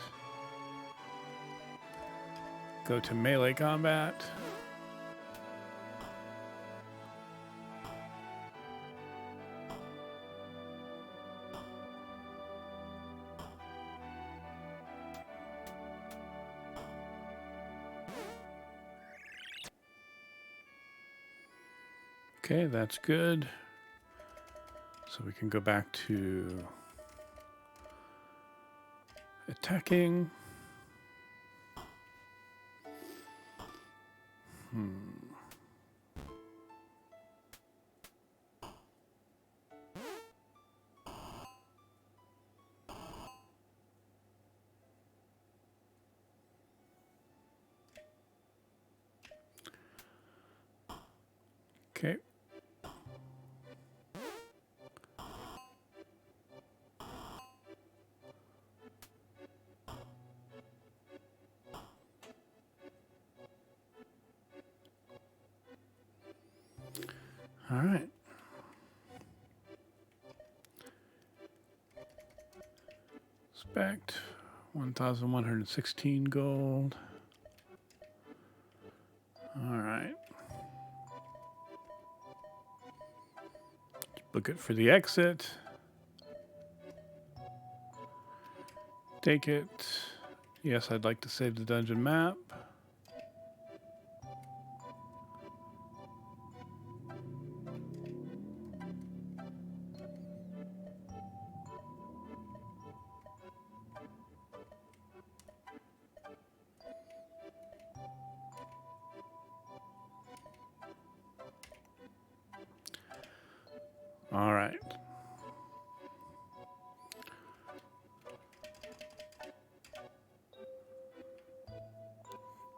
go to melee combat. Okay, that's good. So we can go back to attacking. Okay. All right. Spect, 1,116 gold. All right. Book it for the exit. Take it. Yes, I'd like to save the dungeon map. All right.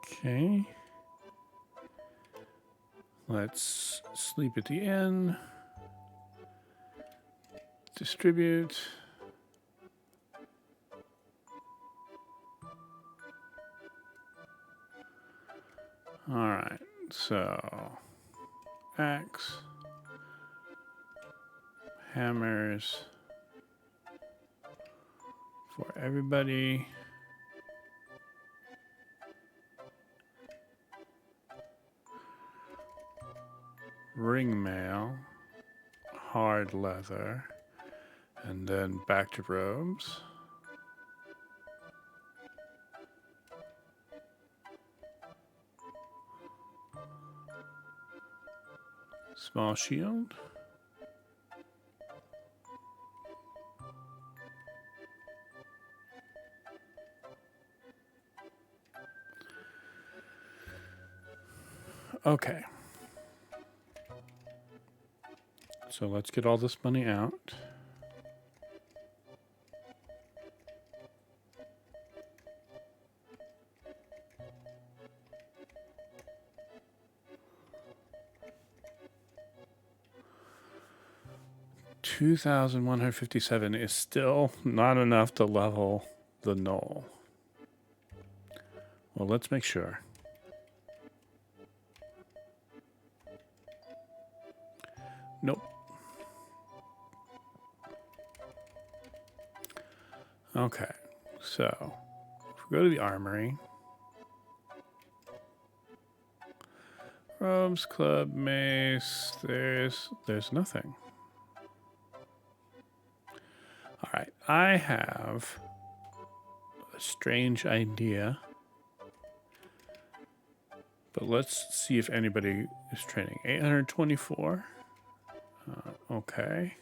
Okay. Let's sleep at the inn. Distribute. All right. So, axe, hammers for everybody. Ring mail, hard leather, and then back to robes. Small shield. Okay. So let's get all this money out. $2,157 is still not enough to level the knoll. Well, let's make sure. Nope. Okay, so if we go to the armory, robes, club, mace, there's nothing. All right, I have a strange idea, but let's see if anybody is training. 824. Okay.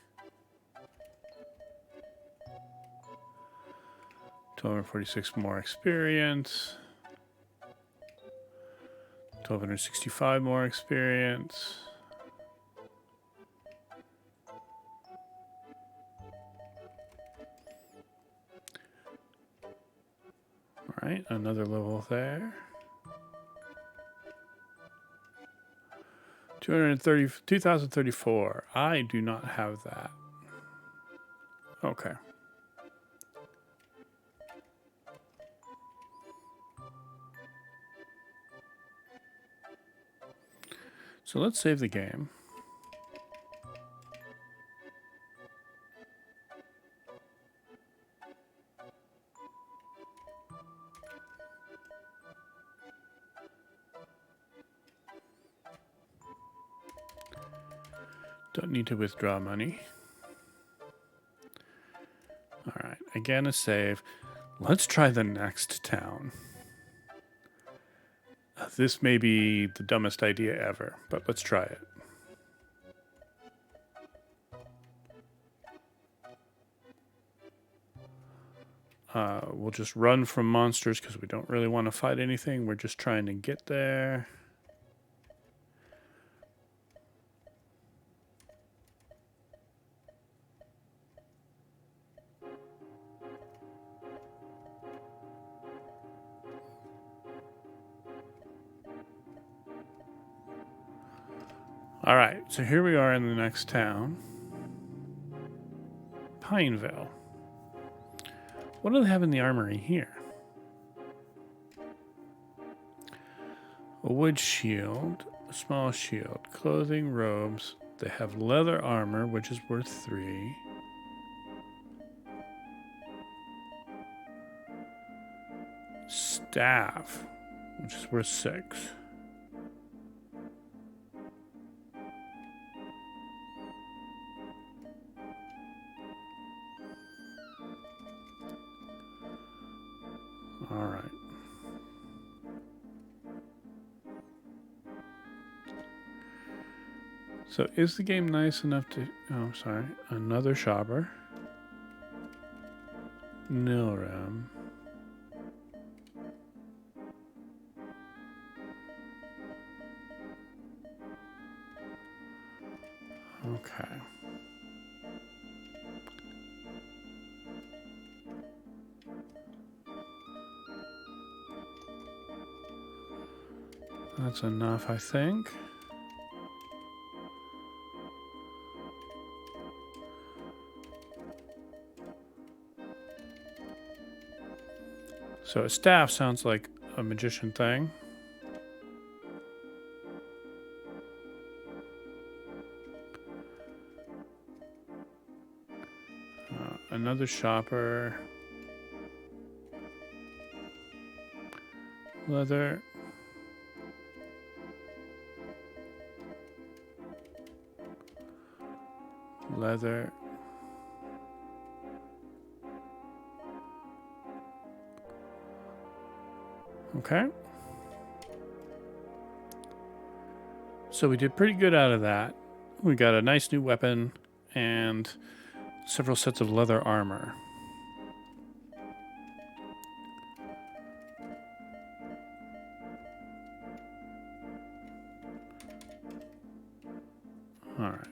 246 more experience. 1,265 more experience. All right, another level there. 2,034. I do not have that. Okay. So let's save the game. Don't need to withdraw money. All right, again a save. Let's try the next town. This may be the dumbest idea ever, but let's try it. We'll just run from monsters because we don't really want to fight anything. We're just trying to get there. All right, so here we are in the next town. Pineville. What do they have in the armory here? A wood shield, a small shield, clothing, robes. They have leather armor, which is worth 3. Staff, which is worth 6. All right. So is the game nice enough to... Oh, sorry. Another shopper. Nilram. Okay. That's enough, I think. So a staff sounds like a magician thing. Another shopper. Leather. Leather. Okay. So we did pretty good out of that. We got a nice new weapon and several sets of leather armor. All right.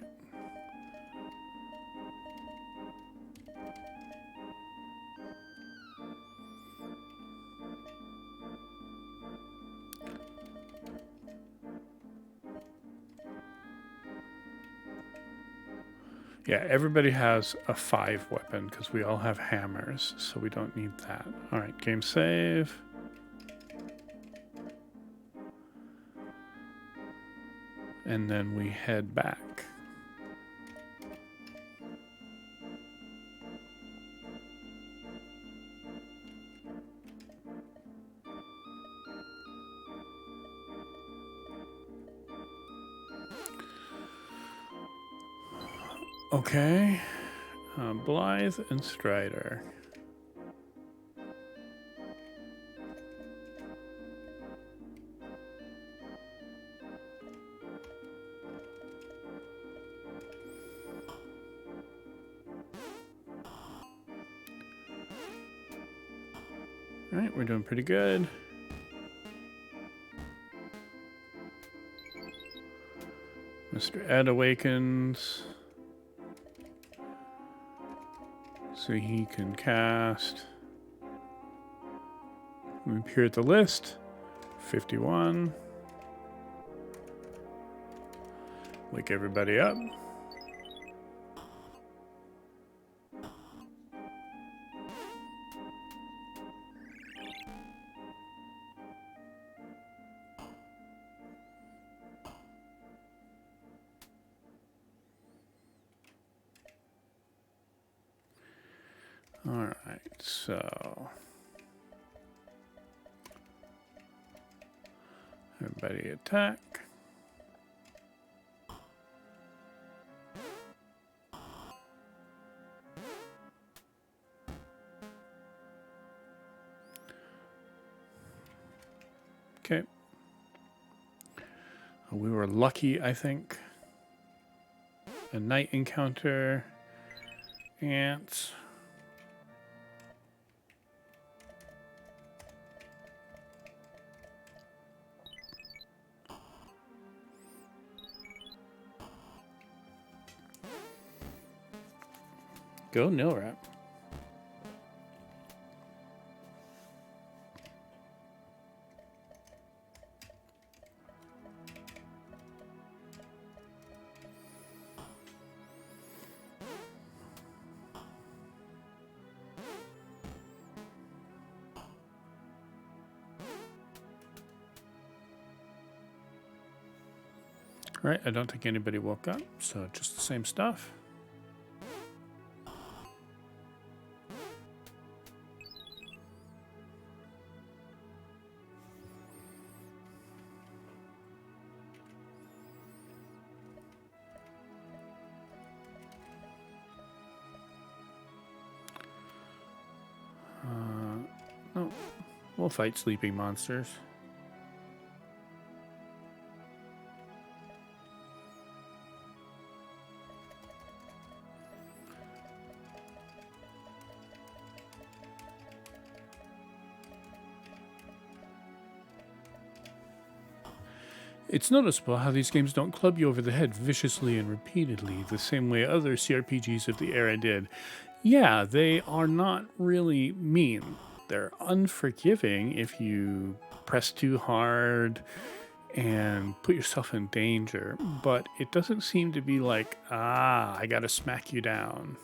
Yeah, everybody has a 5 weapon because we all have hammers, so we don't need that. All right, game save. And then we head back. Okay. Blythe and Strider. All right, we're doing pretty good. Mr. Ed awakens. So he can cast. We appear at the list. 51. Wake everybody up. All right, so everybody attack. Okay. We were lucky, I think. A night encounter. Ants. Go nil wrap. Right, I don't think anybody woke up, so just the same stuff. No, we'll fight sleeping monsters. It's noticeable how these games don't club you over the head viciously and repeatedly, the same way other CRPGs of the era did. Yeah, they are not really mean. They're unforgiving if you press too hard and put yourself in danger, but it doesn't seem to be like, I gotta smack you down.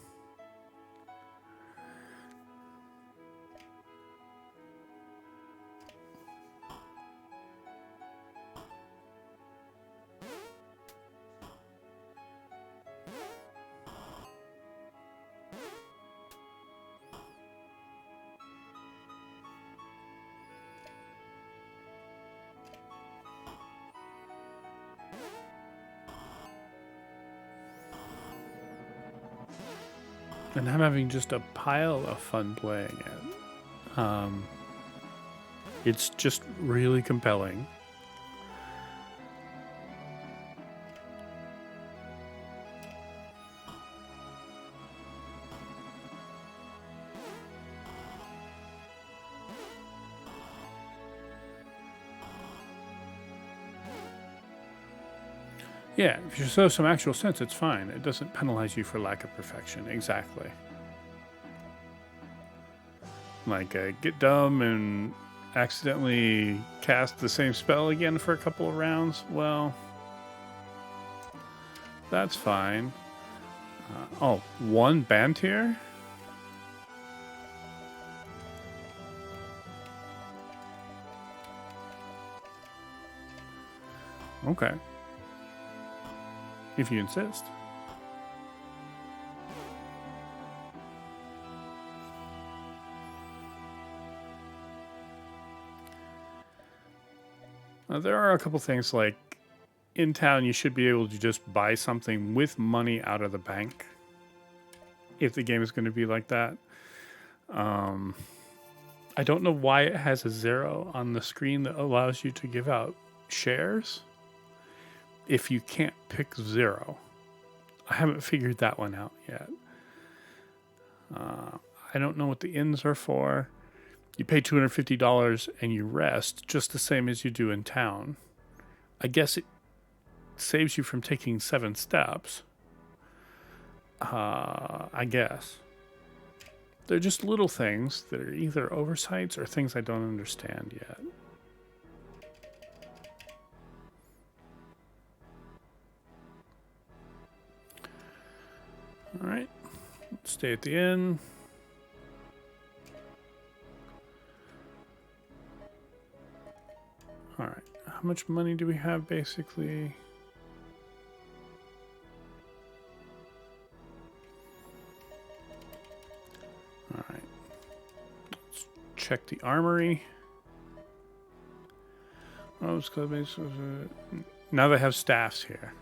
And I'm having just a pile of fun playing it. It's just really compelling. Yeah, if you show some actual sense, it's fine. It doesn't penalize you for lack of perfection. Exactly. Like, get dumb and accidentally cast the same spell again for a couple of rounds. Well, that's fine. One band tier? Okay. If you insist. There are a couple things like in town you should be able to just buy something with money out of the bank if the game is going to be like that. I don't know why it has a 0 on the screen that allows you to give out shares if you can't pick 0. I haven't figured that one out yet. I don't know what the inns are for. You pay $250 and you rest just the same as you do in town. I guess it saves you from taking 7 steps. I guess. They're just little things that are either oversights or things I don't understand yet. All right, let's stay at the inn. All right, how much money do we have basically? All right, let's check the armory. Oh, it's now they have staffs here.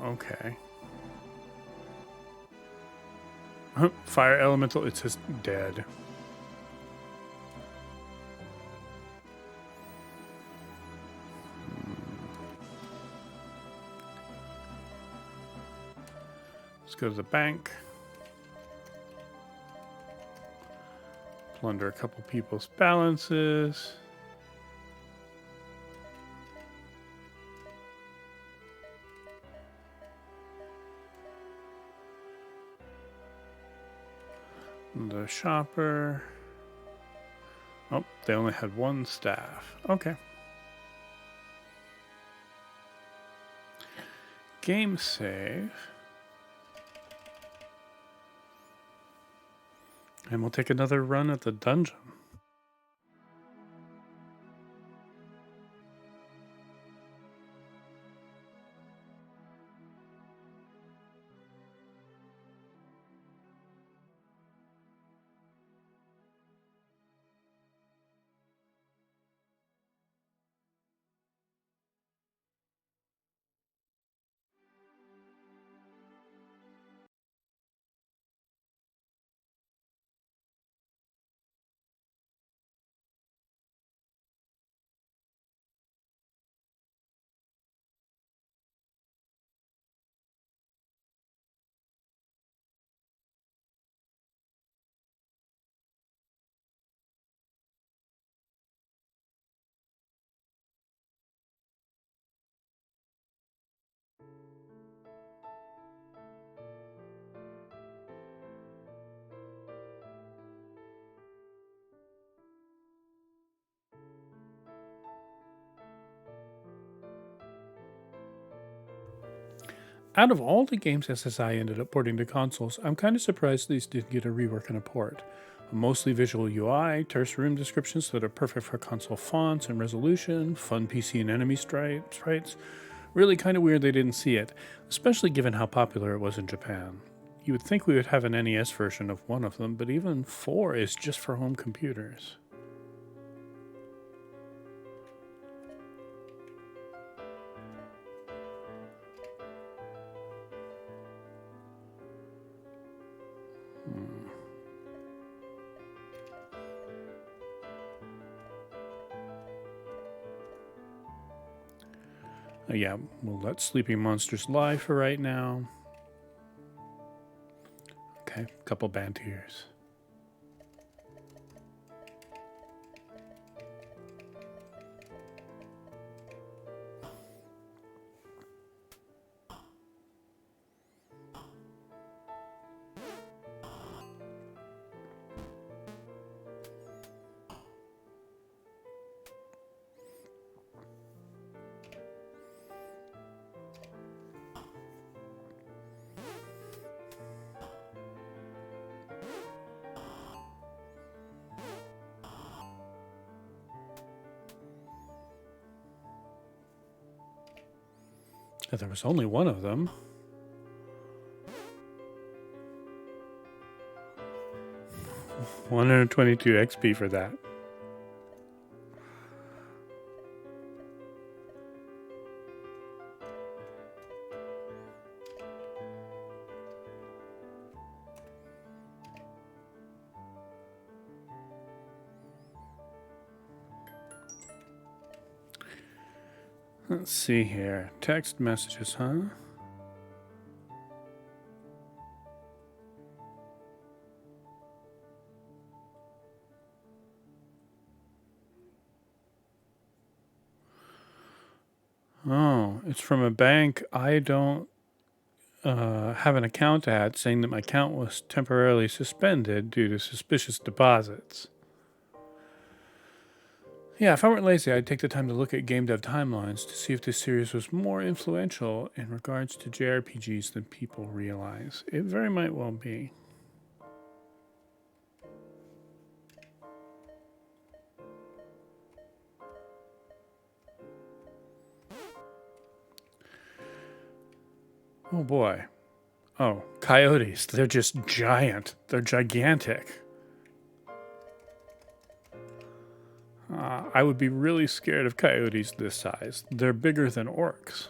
Okay. Fire elemental, it says dead. Let's go to the bank. Plunder a couple people's balances. The shopper. Oh, they only had 1 staff. Okay. Game save. And we'll take another run at the dungeon. Out of all the games SSI ended up porting to consoles, I'm kind of surprised these didn't get a rework and a port. A mostly visual UI, terse room descriptions that are perfect for console fonts and resolution, fun PC and enemy sprites. Really kind of weird they didn't see it, especially given how popular it was in Japan. You would think we would have an NES version of one of them, but even 4 is just for home computers. Yeah, we'll let sleeping monsters lie for right now. Okay, couple bantiers. There was only one of them. $122 XP for that. Let's see here. Text messages, huh? Oh, it's from a bank I don't have an account at, saying that my account was temporarily suspended due to suspicious deposits. Yeah, if I weren't lazy, I'd take the time to look at game dev timelines to see if this series was more influential in regards to JRPGs than people realize. It very might well be. Oh boy. Oh, coyotes. They're just giant. They're gigantic. I would be really scared of coyotes this size. They're bigger than orcs.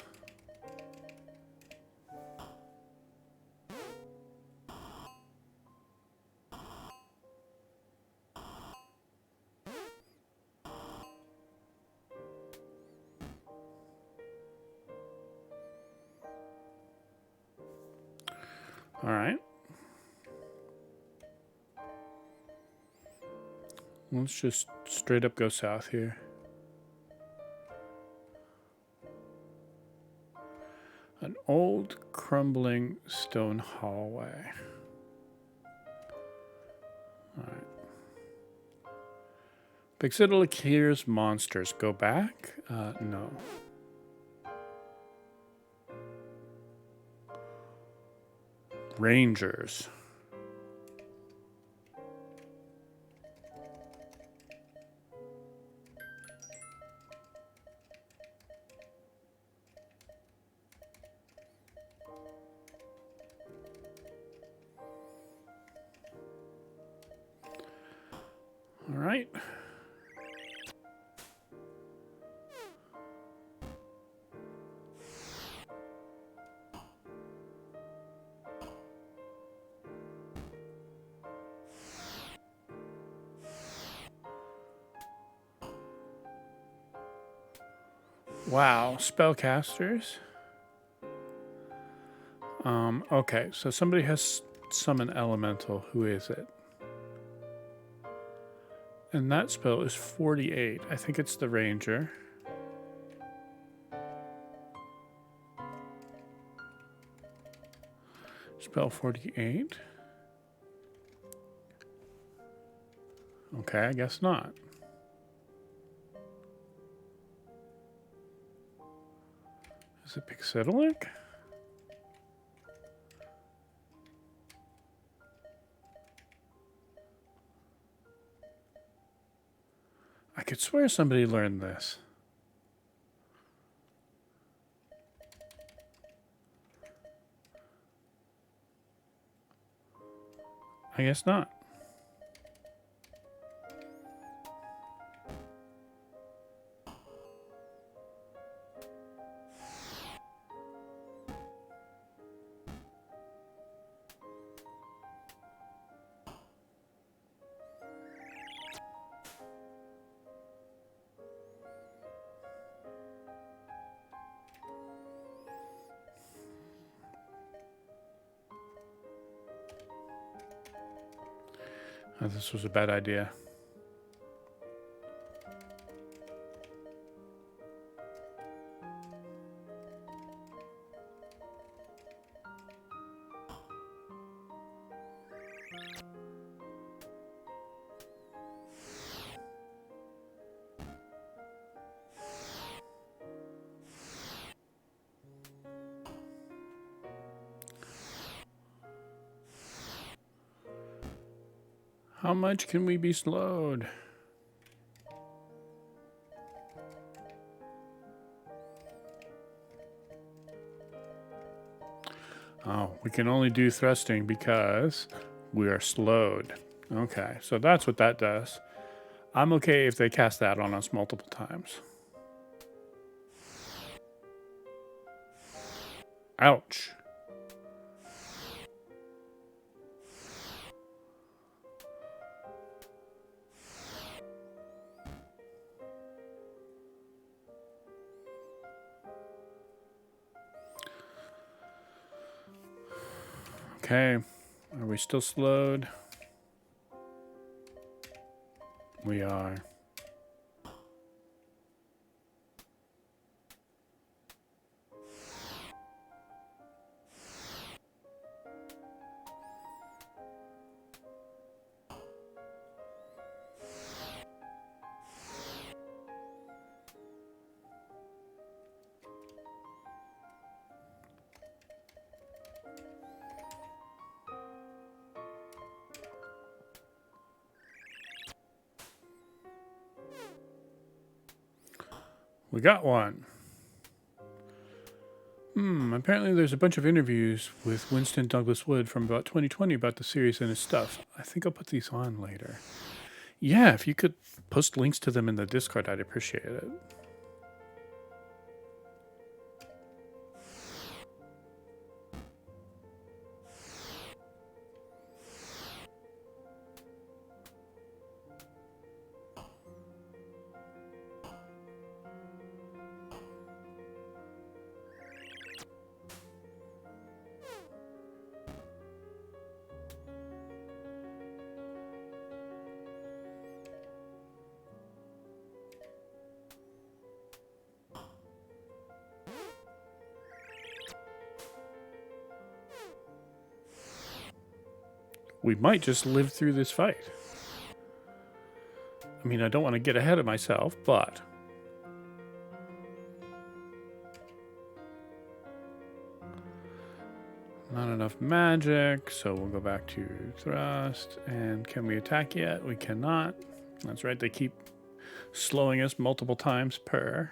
All right. Let's just straight up go south here. An old, crumbling stone hallway. All right. Pixidal hears monsters. Go back? No. Rangers. All right. Wow, spellcasters. Okay, so somebody has summon elemental. Who is it? And that spell is 48. I think it's the ranger. Spell 48. Okay, I guess not. Is it Pixidalic? I could swear somebody learned this. I guess not. Oh, this was a bad idea. How much can we be slowed? Oh, we can only do thrusting because we are slowed. Okay, so that's what that does. I'm okay if they cast that on us multiple times. Ouch. Okay, are we still slowed? We are. We got one. Apparently there's a bunch of interviews with Winston Douglas Wood from about 2020 about the series and his stuff. I think I'll put these on later. Yeah, if you could post links to them in the Discord, I'd appreciate it. We might just live through this fight. I mean, I don't want to get ahead of myself, but... Not enough magic, so we'll go back to thrust. And can we attack yet? We cannot. That's right, they keep slowing us multiple times per.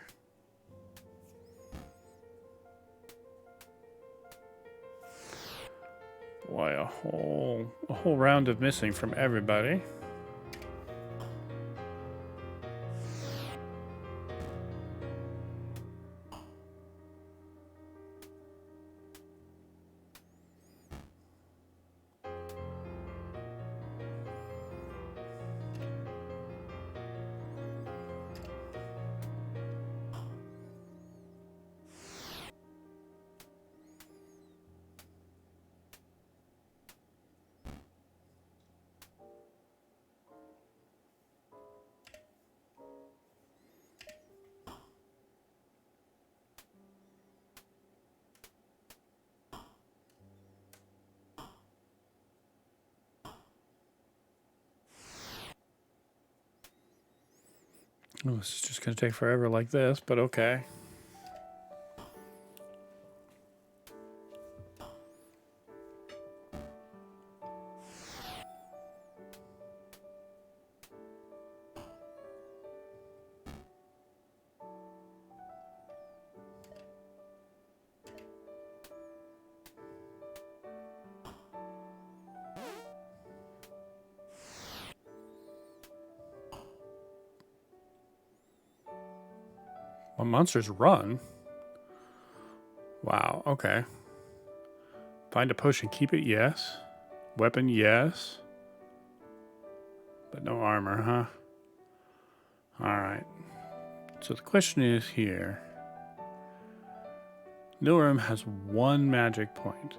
Boy, a whole round of missing from everybody. Oh, this is just going to take forever like this, but okay. Well, monsters run. Wow, okay. Find a potion, keep it, yes. Weapon, yes. But no armor, huh? Alright. So the question is here. Nilrim has 1 magic point.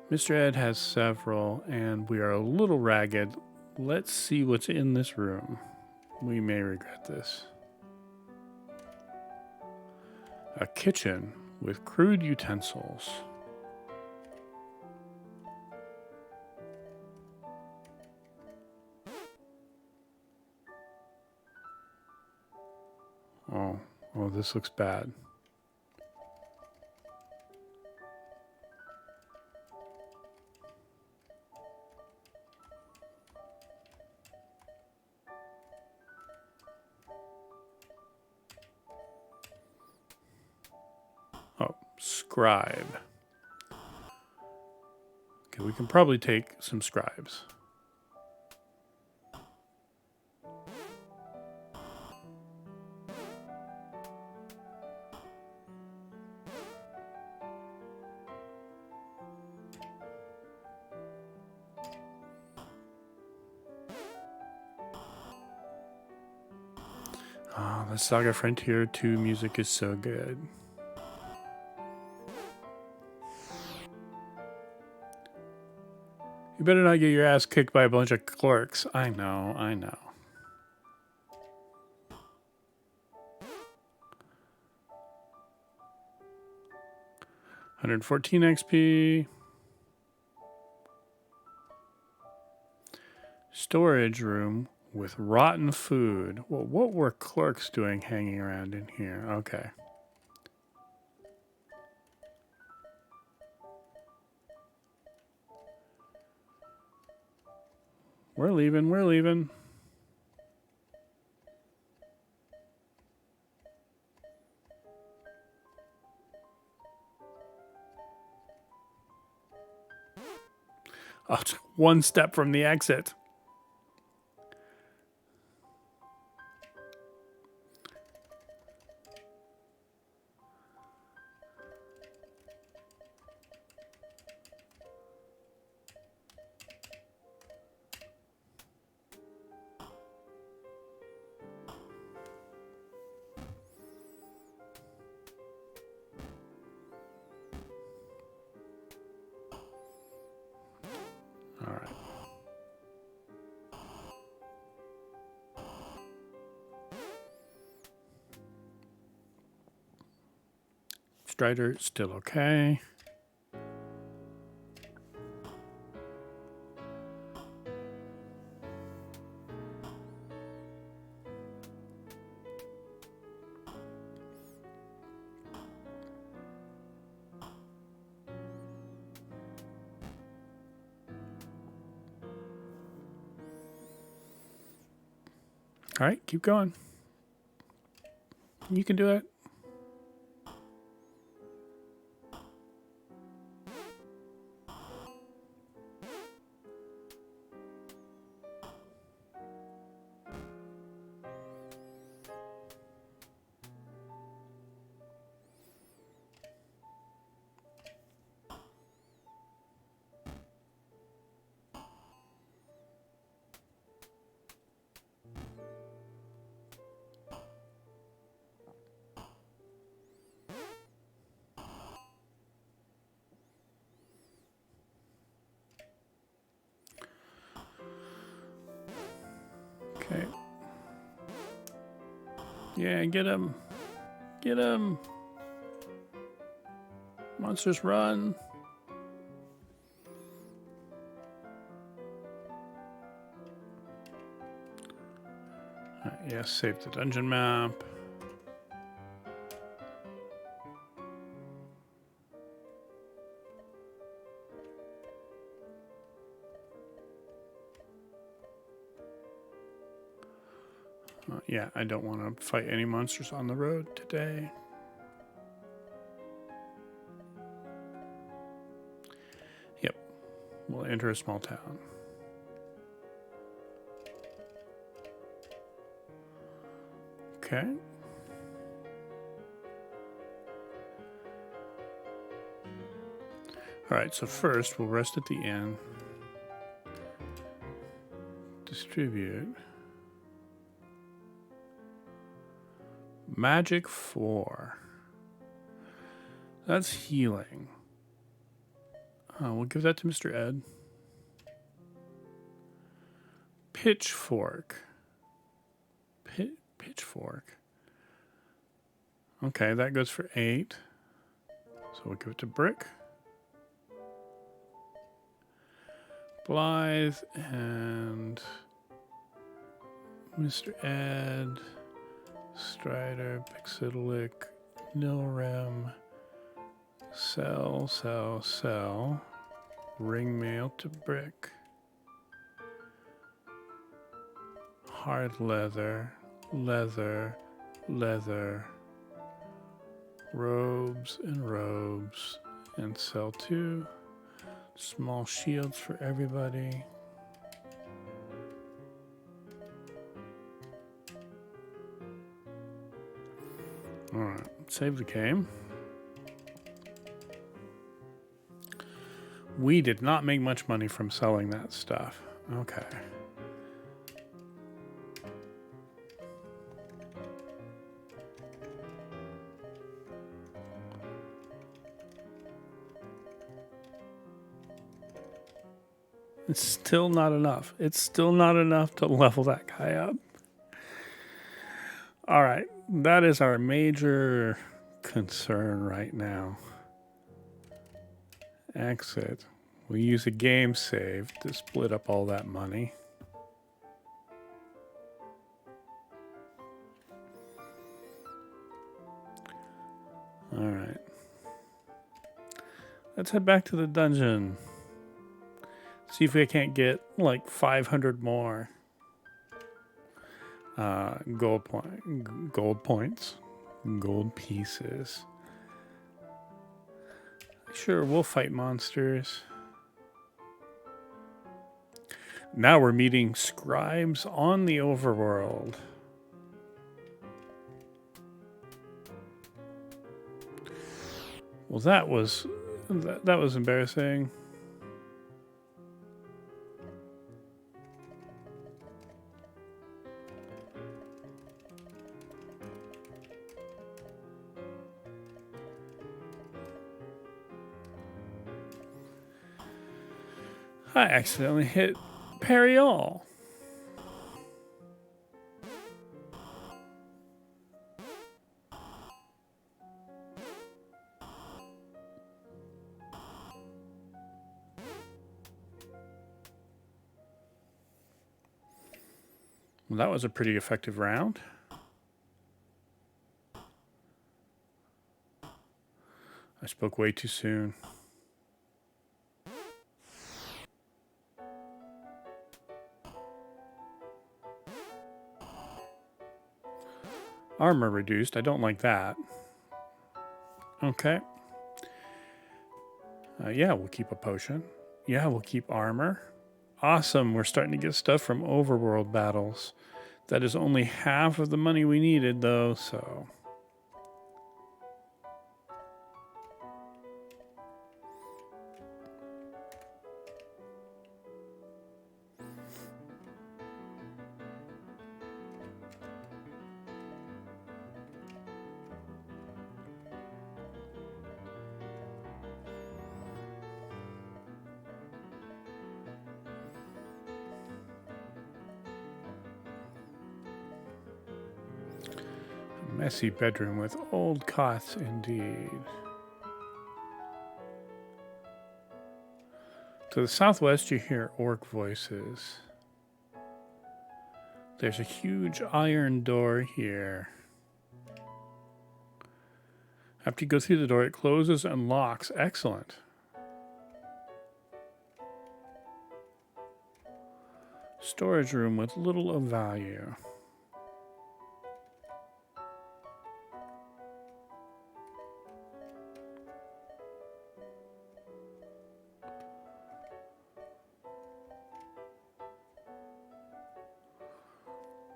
Mr. Ed has several, and we are a little ragged. Let's see what's in this room. We may regret this. A kitchen with crude utensils. Oh, this looks bad. Oh, scribe. Okay, we can probably take some scribes. Oh, the Saga Frontier 2 music is so good. You better not get your ass kicked by a bunch of clerks. I know, I know. $114 XP. Storage room with rotten food. Well, what were clerks doing hanging around in here? Okay. We're leaving, we're leaving. one step from the exit. All right. Strider still okay. All right, keep going. You can do it. Okay. Yeah, get him. Get him. Monsters run. Yes, save the dungeon map. Yeah, I don't want to fight any monsters on the road today. Yep, we'll enter a small town. Okay. All right, so first we'll rest at the inn. Distribute. Magic 4. That's healing. We'll give that to Mr. Ed. Pitchfork. Pitchfork. Okay, that goes for 8. So we'll give it to Brick. Blythe and Mr. Ed, Strider, Pixidalic, Nilrem, Sell. Ring mail to Brick. Hard leather. Robes, and sell 2. Small shields for everybody. All right, save the game. We did not make much money from selling that stuff. Okay. It's still not enough. It's still not enough to level that guy up. All right. That is our major concern right now. Exit. We use a game save to split up all that money. All right. Let's head back to the dungeon. See if we can't get like 500 more gold points, gold pieces. Sure, we'll fight monsters. Now we're meeting scribes on the overworld. Well, that was embarrassing. I accidentally hit parry all. Well, that was a pretty effective round. I spoke way too soon. Armor reduced. I don't like that. Okay. Yeah, we'll keep a potion. Yeah, we'll keep armor. Awesome. We're starting to get stuff from overworld battles. That is only half of the money we needed, though, so... Messy bedroom with old cots indeed. To the southwest, you hear orc voices. There's a huge iron door here. After you go through the door, it closes and locks. Excellent. Storage room with little of value.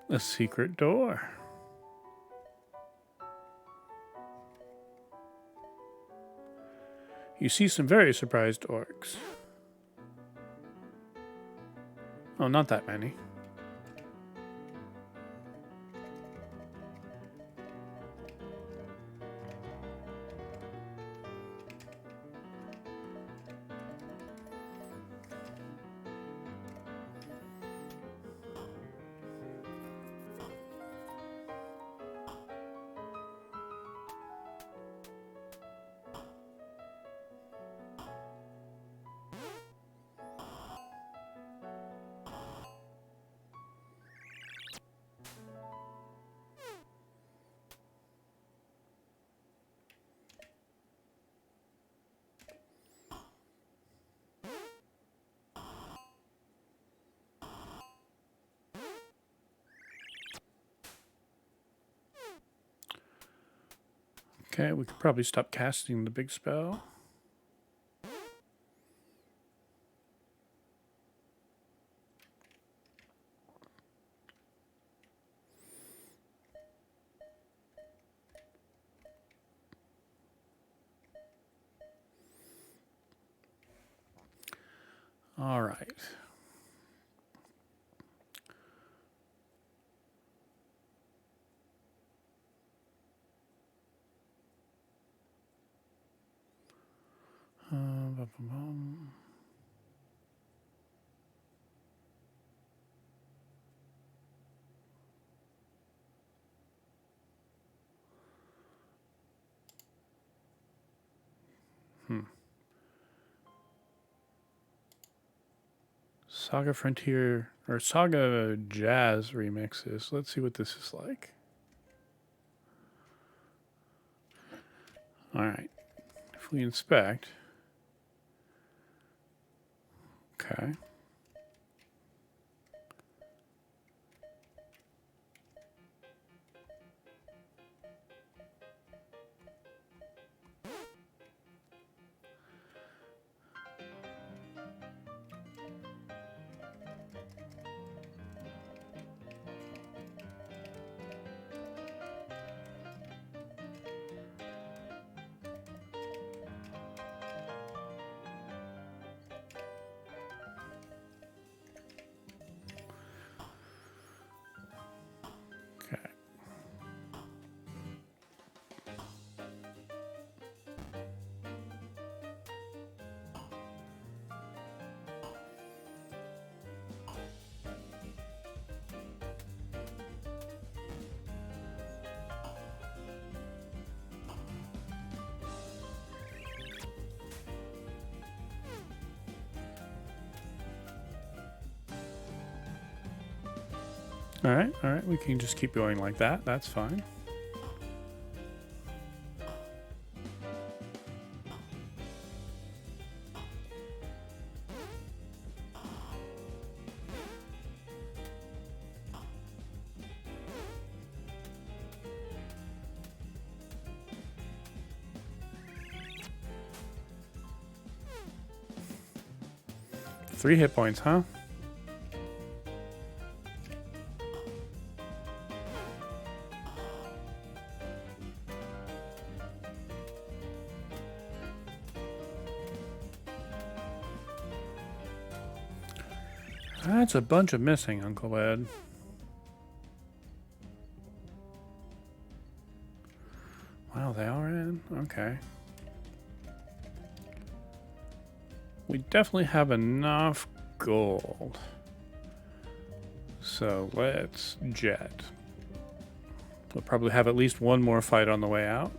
A secret door. You see some very surprised orcs. Oh, not that many. Okay, we could probably stop casting the big spell. All right. Saga Frontier or Saga Jazz remixes. Let's see what this is like. All right. If we inspect. Okay. All right, we can just keep going like that. That's fine. Three hit points, huh? That's a bunch of missing, Uncle Ed. Wow, they are in? Okay. We definitely have enough gold. So let's jet. We'll probably have at least one more fight on the way out.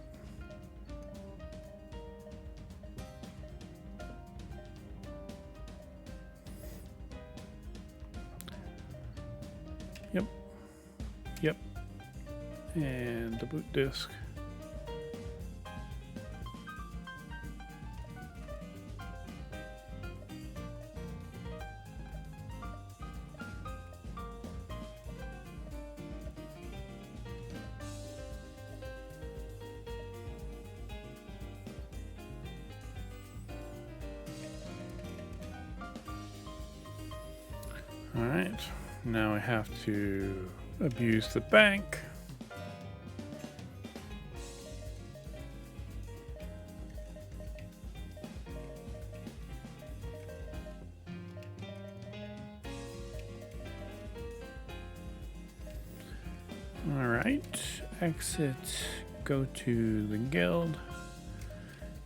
Yep. Yep. And the boot disc. All right, now I have to abuse the bank. All right, exit, go to the guild.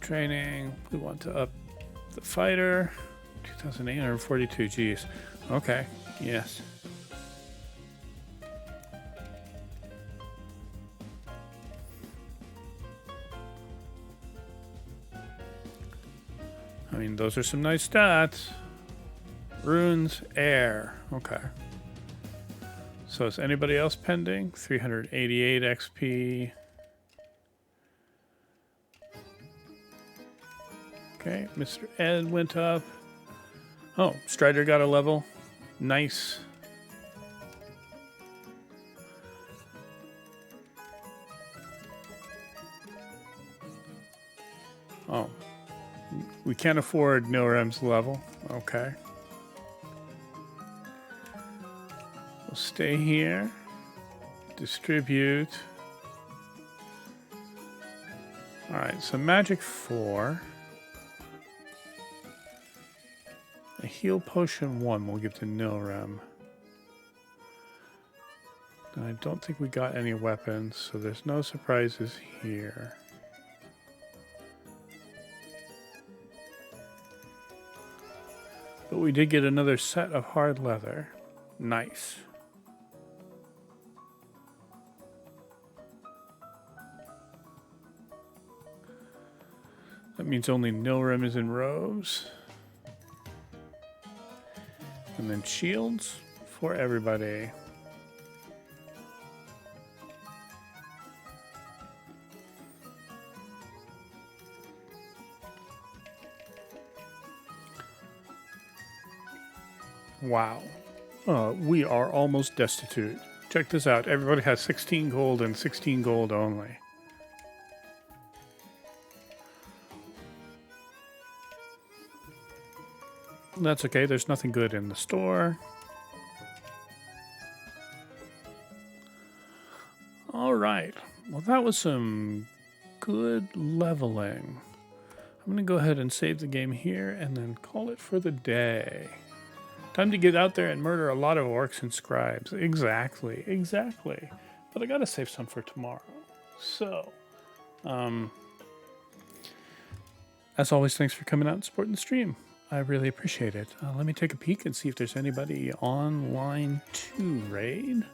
Training, we want to up the fighter. 2,842, geez. Okay, yes. I mean, those are some nice stats. Runes, air. Okay. So is anybody else pending? 388 XP. Okay, Mr. Ed went up. Oh, Strider got a level. Nice. Oh. We can't afford Nilrem's level. Okay. We'll stay here. Distribute. Alright, so Magic 4. A heal potion 1 we'll give to Nilrem. And I don't think we got any weapons, so there's no surprises here. But we did get another set of hard leather. Nice. That means only Nilrem is in robes. And then shields for everybody. Wow. We are almost destitute. Check this out. Everybody has 16 gold and 16 gold only. That's okay. There's nothing good in the store. All right. Well, that was some good leveling. I'm going to go ahead and save the game here and then call it for the day. Time to get out there and murder a lot of orcs and scribes. Exactly. Exactly. But I got to save some for tomorrow. So, as always, thanks for coming out and supporting the stream. I really appreciate it. Let me take a peek and see if there's anybody online to raid.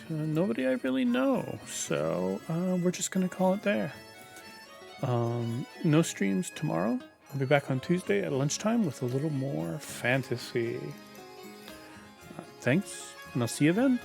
Nobody I really know, so we're just going to call it there. No streams tomorrow. I'll be back on Tuesday at lunchtime with a little more fantasy. Thanks, and I'll see you then.